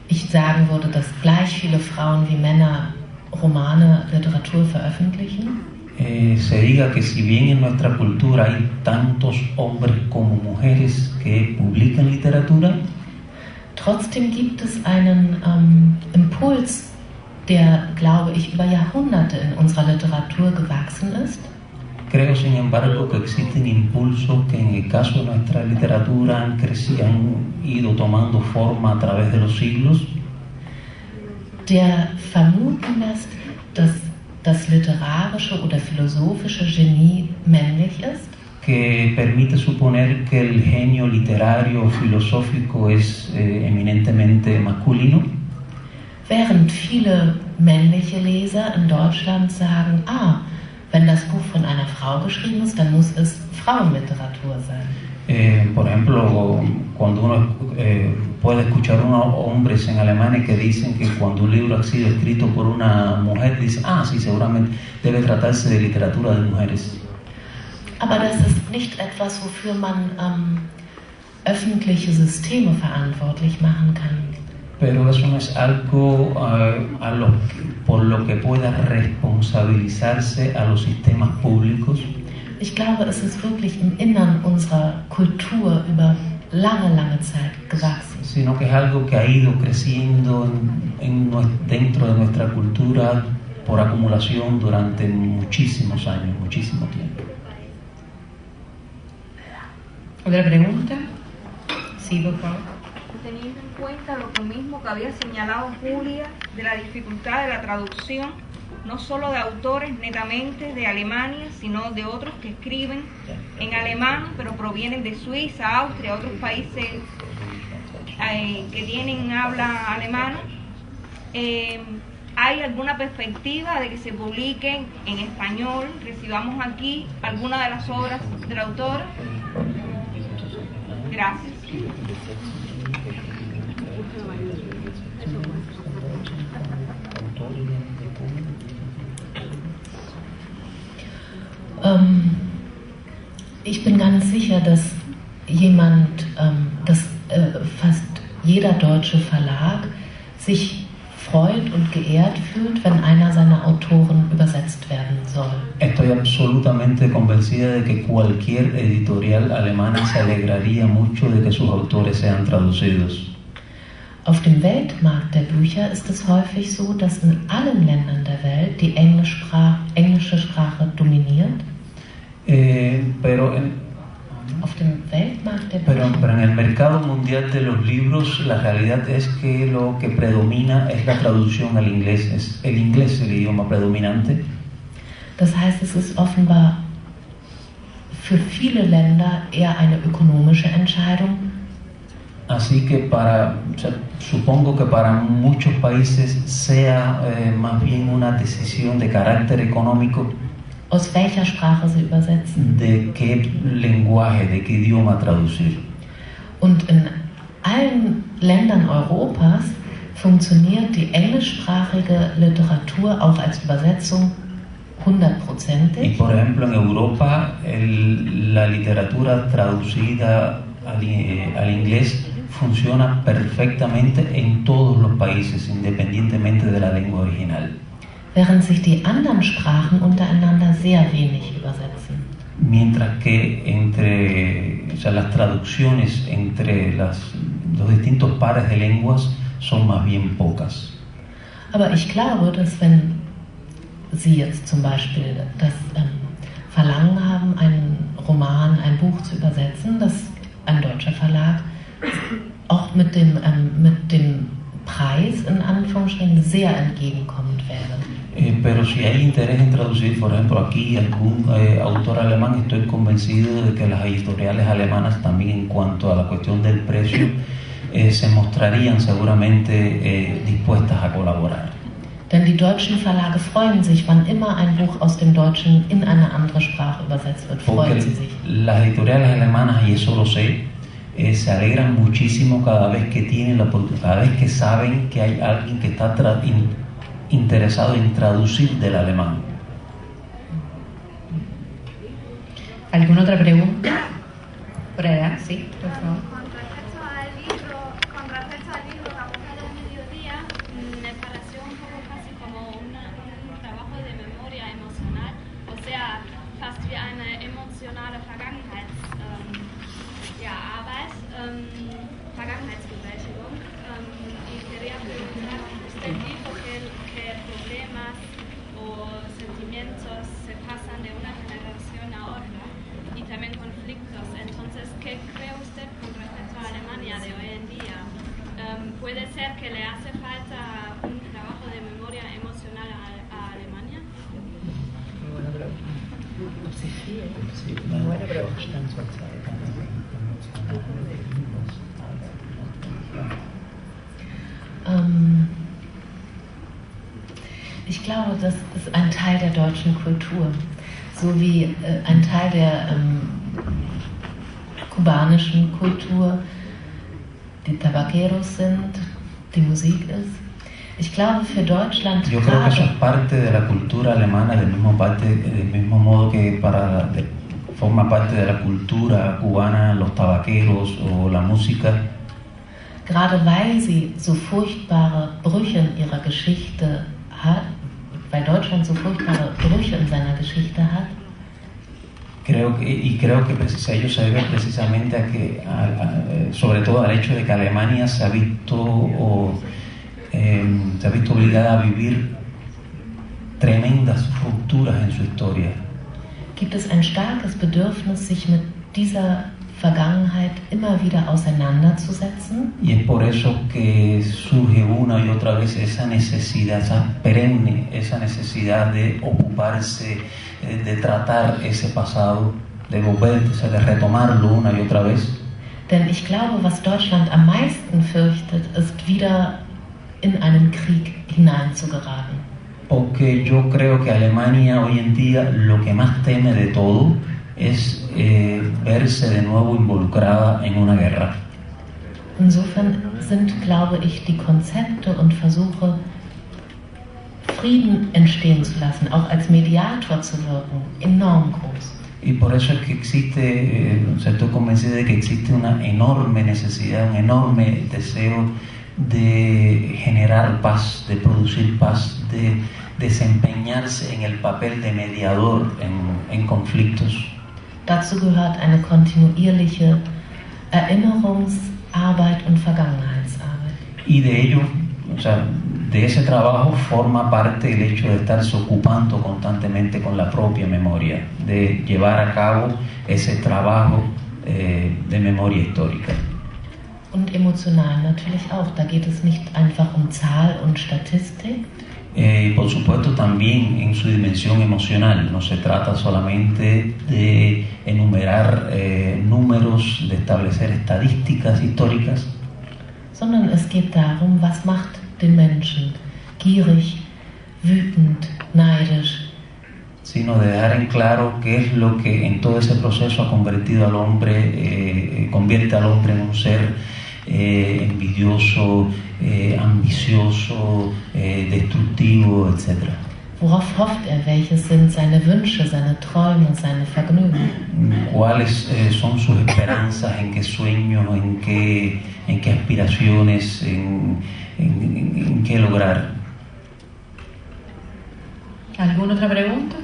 ich sagen würde, dass gleich viele Frauen wie Männer Romane, Literatur veröffentlichen, se diga que si bien en nuestra cultura hay tantos hombres como mujeres que publican literatura, trotzdem gibt es einen Impuls, der, glaube ich, über Jahrhunderte in unserer Literatur gewachsen ist. creo sin embargo que existen impulsos que en el caso de nuestra literatura han ido tomando forma a través de los siglos, der vermuten lässt, dass das literarische oder philosophische Genie männlich ist, que permite suponer que el genio literario o filosófico es eminentemente masculino, während viele männliche Leser in Deutschland sagen, wenn das Buch von einer Frau geschrieben ist, dann muss es Frauenliteratur sein. Por ejemplo, cuando uno puede escuchar a unos hombres en Alemania que dicen que cuando un libro ha sido escrito por una mujer, dicen, sí, seguramente debe tratarse de literatura de mujeres. Aber das ist nicht etwas, wofür man öffentliche Systeme verantwortlich machen kann. Pero eso no es algo por lo que pueda responsabilizarse a los sistemas públicos. Ich glaube, es ist wirklich im Innern unserer Kultur über lange, lange Zeit gewachsen. Sino que es algo que ha ido creciendo dentro de nuestra cultura por acumulación durante muchísimos años, muchísimo tiempo. ¿Otra pregunta? Sí, por favor. Teniendo en cuenta lo mismo que había señalado Julia de la dificultad de la traducción, no solo de autores netamente de Alemania, sino de otros que escriben en alemán, pero provienen de Suiza, Austria, otros países que tienen habla alemana. ¿Hay alguna perspectiva de que se publiquen en español, recibamos aquí alguna de las obras del autor? Gracias. Ich bin ganz sicher, dass fast jeder deutsche Verlag sich freut und geehrt fühlt, wenn einer seiner Autoren übersetzt werden soll. Estoy absolutamente convencida de que cualquier editorial alemana se alegraría mucho de que sus autores sean traducidos. Auf dem Weltmarkt der Bücher ist es häufig so, dass in allen Ländern der Welt die englische Sprache dominiert. Pero en el mercado mundial de los libros la realidad es que lo que predomina es la traducción al inglés. El inglés es el idioma predominante. Das heißt, es ist offenbar für viele Länder eher eine ökonomische Entscheidung. Así que supongo que para muchos países sea más bien una decisión de carácter económico. Aus welcher Sprache sie übersetzen. De qué lenguaje, de qué idioma traducir. Und in allen Ländern Europas funktioniert die englischsprachige Literatur auch als Übersetzung 100%. Y por ejemplo en Europa la literatura traducida al inglés funciona perfectamente en todos los países, independientemente de la lengua original. Während sich die anderen Sprachen untereinander sehr wenig übersetzen. Mientras que las traducciones entre los distintos pares de lenguas son más bien pocas. Aber ich glaube, dass wenn Sie jetzt zum Beispiel das Verlangen haben, einen Roman, ein Buch zu übersetzen, dass ein deutscher Verlag auch mit dem Preis in Anführungsstrichen sehr entgegenkommend wäre. Pero si hay interés en traducir, por ejemplo, aquí algún autor alemán, estoy convencido de que las editoriales alemanas también en cuanto a la cuestión del precio se mostrarían seguramente dispuestas a colaborar. Denn die deutschen Verlage freuen sich, wann immer ein Buch aus dem Deutschen in eine andere Sprache übersetzt wird, freuen sie sich. Las editoriales alemanas, y eso lo sé, se alegran muchísimo cada vez que saben que hay alguien que está interesado en traducir del alemán. ¿Alguna otra pregunta? Por allá, sí, por favor. Con respecto al libro La Boca del Mediodía, me pareció un poco casi como un trabajo de memoria emocional, o sea, fast wie eine emotionale Vergangenheitsbewältigung. Y quería preguntar, ¿usted dijo que problemas o sentimientos se pasan de una generación a otra y también conflictos? Entonces, ¿qué cree usted con respecto a Alemania de hoy en día? ¿Puede ser que le hace falta un trabajo de memoria emocional a Alemania? Ich glaube, das ist ein Teil der deutschen Kultur, so wie ein Teil der kubanischen Kultur die Tabaqueros sind, die Musik ist. Ich glaube, für Deutschland Yo creo que eso es parte de la cultura alemana, del mismo modo que forma parte de la cultura cubana, los tabaqueros o la música. Gerade weil sie so furchtbare Brüche in ihrer Geschichte hat, weil Deutschland so furchtbare Brüche in seiner Geschichte hat. Creo que ello se debe precisamente a que, sobre todo al hecho de que Alemania se ha visto obligada a vivir tremendas rupturas en su historia. Gibt es ein starkes Bedürfnis, sich mit dieser Vergangenheit immer wieder auseinanderzusetzen? Y es por eso que surge una y otra vez esa necesidad, esa perenne, esa necesidad de ocuparse, de tratar ese pasado, de volverse, de retomarlo una y otra vez. Denn ich glaube, was Deutschland am meisten fürchtet, ist wieder in einen Krieg hineinzugeraten. Porque yo creo que Alemania hoy en día lo que más teme de todo es verse de nuevo involucrada en una guerra. Insofern sind, glaube ich, die Konzepte und Versuche, Frieden entstehen zu lassen, auch als Mediator zu wirken, enorm groß. Y por eso es que estoy convencido de que existe una enorme necesidad, un enorme deseo de generar paz, de producir paz, de desempeñarse en el papel de mediador en conflictos. Dazu gehört eine kontinuierliche Erinnerungsarbeit und Vergangenheitsarbeit. Y de ello, de ese trabajo forma parte el hecho de estarse ocupando constantemente con la propia memoria, de llevar a cabo ese trabajo de memoria histórica. Und emotional natürlich auch. Da geht es nicht einfach um Zahl und Statistik. Por supuesto también en su dimensión emocional, no se trata solamente de enumerar números, de establecer estadísticas históricas, sondern es geht darum, was macht den Menschen gierig, wütend, neidisch. Sino de dejar en claro qué es lo que en todo ese proceso ha convertido al hombre, convierte al hombre en un ser envidioso, ambicioso, destructivo, etc. Worauf hofft welches sind seine Wünsche, seine Träume, seine Vergnügen? ¿Cuáles son sus esperanzas? ¿En qué sueños? ¿En qué aspiraciones? ¿En qué lograr? ¿Alguna otra pregunta?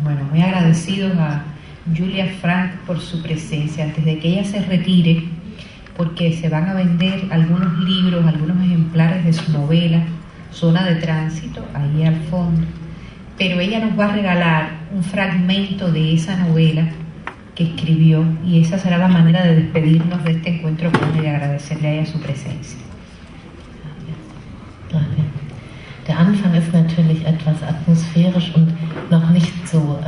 Bueno, muy agradecidos a Julia Frank por su presencia. Antes de que ella se retire, porque se van a vender algunos libros, algunos ejemplares de su novela, Zona de Tránsito, ahí al fondo. Pero ella nos va a regalar un fragmento de esa novela que escribió, y esa será la manera de despedirnos de este encuentro con ella y agradecerle a ella su presencia. Der Anfang ist natürlich etwas atmosphärisch und noch nicht so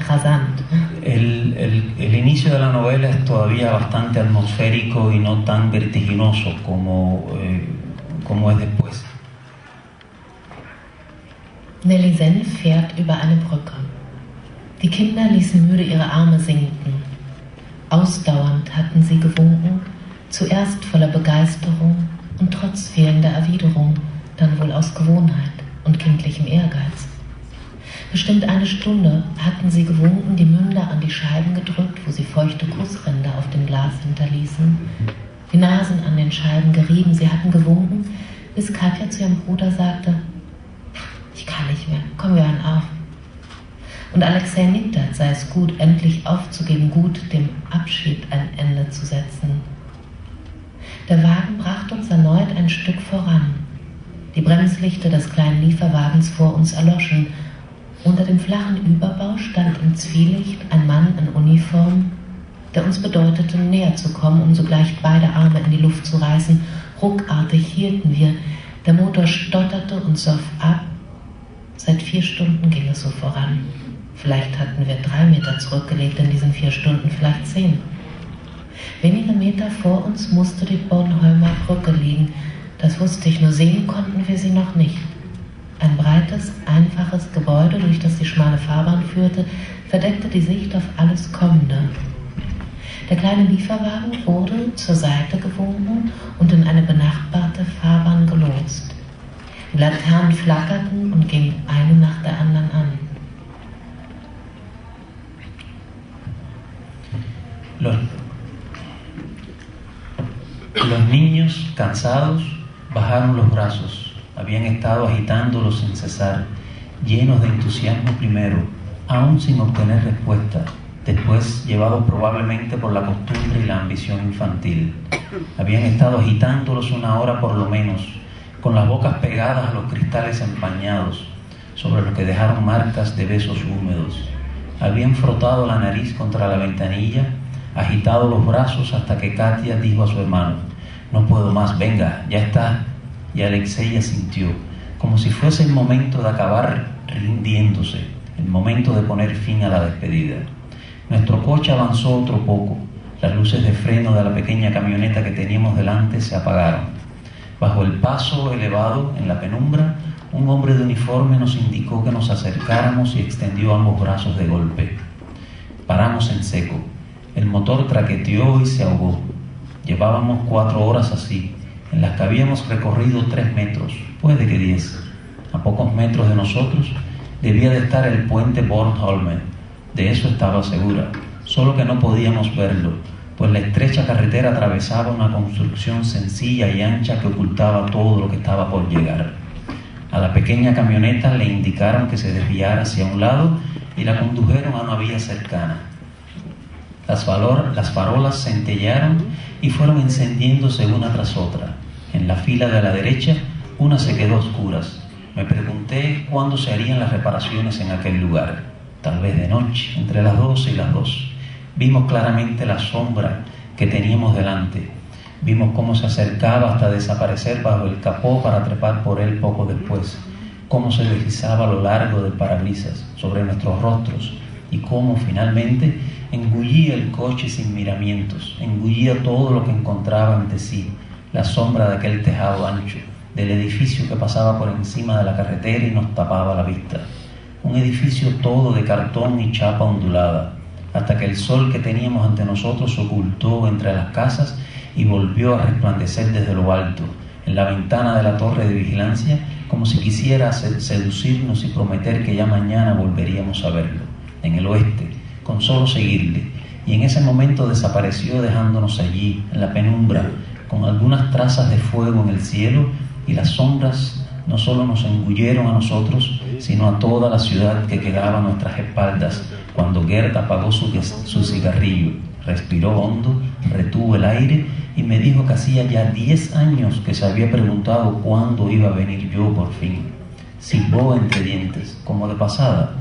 rasant. El inicio de la novela es todavía bastante atmosférico y no tan vertiginoso como es después. Nelly Senf fährt über eine Brücke. Die Kinder ließen müde ihre Arme sinken. Ausdauernd hatten sie gewunken, zuerst voller Begeisterung und trotz fehlender Erwiderung, dann wohl aus Gewohnheit und kindlichem Ehrgeiz. Bestimmt eine Stunde hatten sie gewunken, die Münder an die Scheiben gedrückt, wo sie feuchte Kussränder auf dem Glas hinterließen, die Nasen an den Scheiben gerieben. Sie hatten gewunken, bis Katja zu ihrem Bruder sagte: Ich kann nicht mehr, komm, wir hören auf. Und Alexei nickte, als sei es gut, endlich aufzugeben, gut, dem Abschied ein Ende zu setzen. Der Wagen brachte uns erneut ein Stück voran. Die Bremslichter des kleinen Lieferwagens vor uns erloschen. Unter dem flachen Überbau stand im Zwielicht ein Mann in Uniform, der uns bedeutete, näher zu kommen, um sogleich beide Arme in die Luft zu reißen. Ruckartig hielten wir. Der Motor stotterte und soff ab. Seit 4 Stunden ging es so voran. Vielleicht hatten wir 3 Meter zurückgelegt in diesen 4 Stunden, vielleicht 10. Wenige Meter vor uns musste die Bornholmer Brücke liegen. Das wusste ich, nur sehen konnten wir sie noch nicht. Ein breites, einfaches Gebäude, durch das die schmale Fahrbahn führte, verdeckte die Sicht auf alles Kommende. Der kleine Lieferwagen wurde zur Seite gewunken und in eine benachbarte Fahrbahn gelost. Die Laternen flackerten und gingen eine nach der anderen an. Los niños, cansados, bajaron los brazos. Habían estado agitándolos sin cesar, llenos de entusiasmo primero, aún sin obtener respuesta, después llevados probablemente por la costumbre y la ambición infantil. Habían estado agitándolos 1 hora por lo menos, con las bocas pegadas a los cristales empañados, sobre los que dejaron marcas de besos húmedos. Habían frotado la nariz contra la ventanilla, agitado los brazos hasta que Katia dijo a su hermano: no puedo más, venga, ya está. Y Alexei asintió, como si fuese el momento de acabar rindiéndose, el momento de poner fin a la despedida. Nuestro coche avanzó otro poco. Las luces de freno de la pequeña camioneta que teníamos delante se apagaron. Bajo el paso elevado, en la penumbra, un hombre de uniforme nos indicó que nos acercáramos y extendió ambos brazos de golpe. Paramos en seco. El motor traqueteó y se ahogó. Llevábamos 4 horas así, en las que habíamos recorrido 3 metros, puede que 10. A pocos metros de nosotros debía de estar el puente Bornholm. De eso estaba segura, solo que no podíamos verlo, pues la estrecha carretera atravesaba una construcción sencilla y ancha que ocultaba todo lo que estaba por llegar. A la pequeña camioneta le indicaron que se desviara hacia un lado y la condujeron a una vía cercana. Las farolas centellaron y fueron encendiéndose una tras otra. En la fila de la derecha, una se quedó a oscuras. Me pregunté cuándo se harían las reparaciones en aquel lugar. Tal vez de noche, entre las 12 y las 2. Vimos claramente la sombra que teníamos delante. Vimos cómo se acercaba hasta desaparecer bajo el capó para trepar por él poco después. Cómo se deslizaba a lo largo del parabrisas sobre nuestros rostros y cómo finalmente engullía el coche sin miramientos, engullía todo lo que encontraba ante sí, la sombra de aquel tejado ancho, del edificio que pasaba por encima de la carretera y nos tapaba la vista. Un edificio todo de cartón y chapa ondulada, hasta que el sol que teníamos ante nosotros se ocultó entre las casas y volvió a resplandecer desde lo alto, en la ventana de la torre de vigilancia, como si quisiera seducirnos y prometer que ya mañana volveríamos a verlo, en el oeste, con solo seguirle, y en ese momento desapareció dejándonos allí, en la penumbra, con algunas trazas de fuego en el cielo, y las sombras no solo nos engulleron a nosotros, sino a toda la ciudad que quedaba a nuestras espaldas, cuando Gerd apagó su cigarrillo, respiró hondo, retuvo el aire y me dijo que hacía ya 10 años que se había preguntado cuándo iba a venir yo por fin. Silbó entre dientes, como de pasada,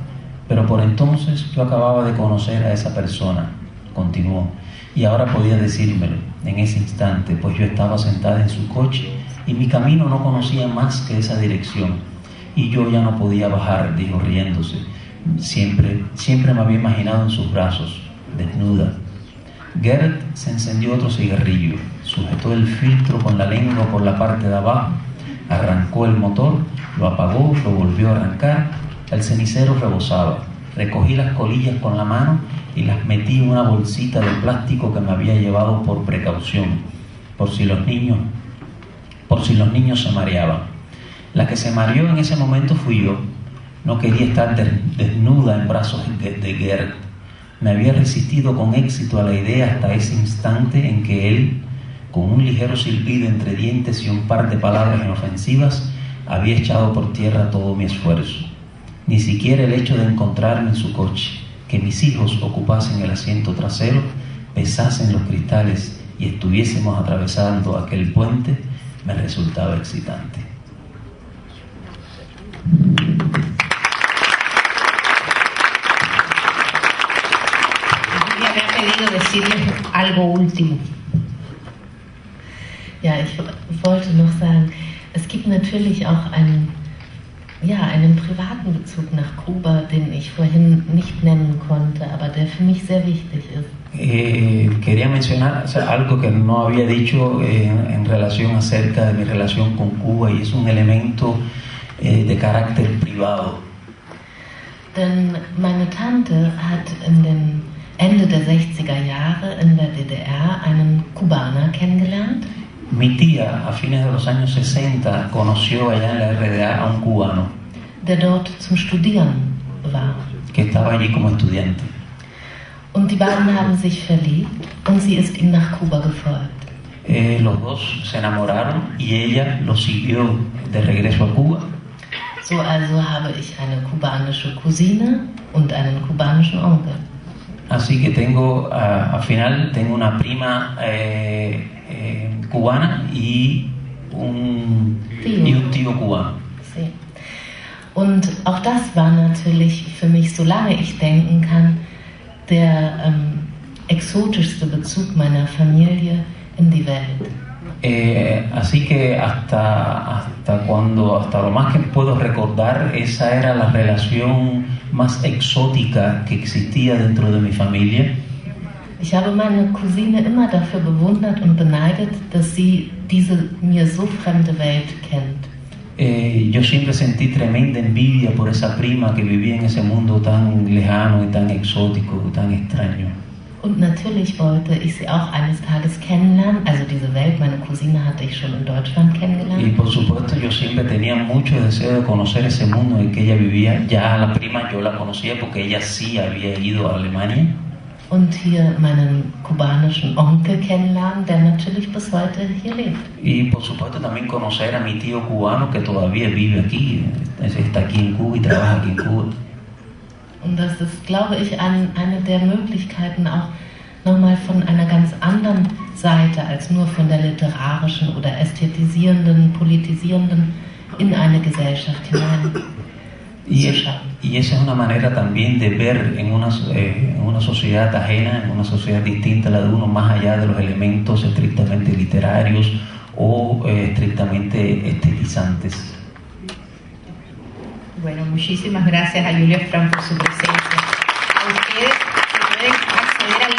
pero por entonces yo acababa de conocer a esa persona, continuó, y ahora podía decírmelo en ese instante, pues yo estaba sentada en su coche y mi camino no conocía más que esa dirección, y yo ya no podía bajar, dijo riéndose. Siempre me había imaginado en sus brazos, desnuda. Gerd se encendió otro cigarrillo, sujetó el filtro con la lengua por la parte de abajo, arrancó el motor, lo apagó, lo volvió a arrancar. El cenicero rebosaba. Recogí las colillas con la mano y las metí en una bolsita de plástico que me había llevado por precaución, por si los niños se mareaban. La que se mareó en ese momento fui yo. No quería estar desnuda en brazos de Gerd. Me había resistido con éxito a la idea hasta ese instante en que él, con un ligero silbido entre dientes y un par de palabras inofensivas, había echado por tierra todo mi esfuerzo. Ni siquiera el hecho de encontrarme en su coche, que mis hijos ocupasen el asiento trasero, pesasen los cristales y estuviésemos atravesando aquel puente, me resultaba excitante. Julia me ha pedido decirles algo último. Ja, ich wollte noch sagen, es gibt natürlich auch einen privaten Bezug nach Kuba, den ich vorhin nicht nennen konnte, aber der für mich sehr wichtig ist. Quería mencionar algo que no había dicho en relación acerca de mi relación con Cuba, y es un elemento de carácter privado. Denn meine Tante hat in den Ende der 60er Jahre in der DDR einen Kubaner kennengelernt. Mi tía, a fines de los años 60, conoció allá en la RDA a un cubano der dort zum Studieren war. que estaba allí como estudiante. Und die beiden haben sich verliebt und sie ist ihm nach Kuba gefolgt. Los dos se enamoraron y ella lo siguió de regreso a Cuba. So also habe ich eine kubanische Cousine und einen kubanischen Onkel. Así que tengo, al final, tengo una prima cubana y un tío cubano. Sí. Und auch das war natürlich für mich, solange ich denken kann, der exotischste Bezug meiner Familie in die Welt. Así que hasta lo más que puedo recordar, esa era la relación más exótica que existía dentro de mi familia. Ich habe meine Cousine immer dafür bewundert und beneidet, dass sie diese mir so fremde Welt kennt. Yo siempre sentí tremenda envidia por esa prima que vivía en ese mundo tan lejano y tan exótico y tan extraño. Und natürlich wollte ich sie auch eines Tages kennenlernen. Also diese Welt, meine Cousine hatte ich schon in Deutschland kennengelernt. Y por supuesto yo siempre tenía mucho deseo de conocer ese mundo en que ella vivía. Ya la prima yo la conocía porque ella sí había ido a Alemania. Und hier meinen kubanischen Onkel kennenlernen, der natürlich bis heute hier lebt. Y por supuesto también conocer a mi tío cubano que todavía vive aquí, está aquí en Cuba y trabaja aquí en Cuba. Und das ist, glaube ich, eine der Möglichkeiten, auch nochmal von einer ganz anderen Seite als nur von der literarischen oder ästhetisierenden, politisierenden in eine Gesellschaft hinein. Y esa es una manera también de ver en una sociedad ajena, en una sociedad distinta a la de uno, más allá de los elementos estrictamente literarios o estrictamente estetizantes. Bueno, muchísimas gracias a Julia Frank por su presencia. A ustedes pueden acceder al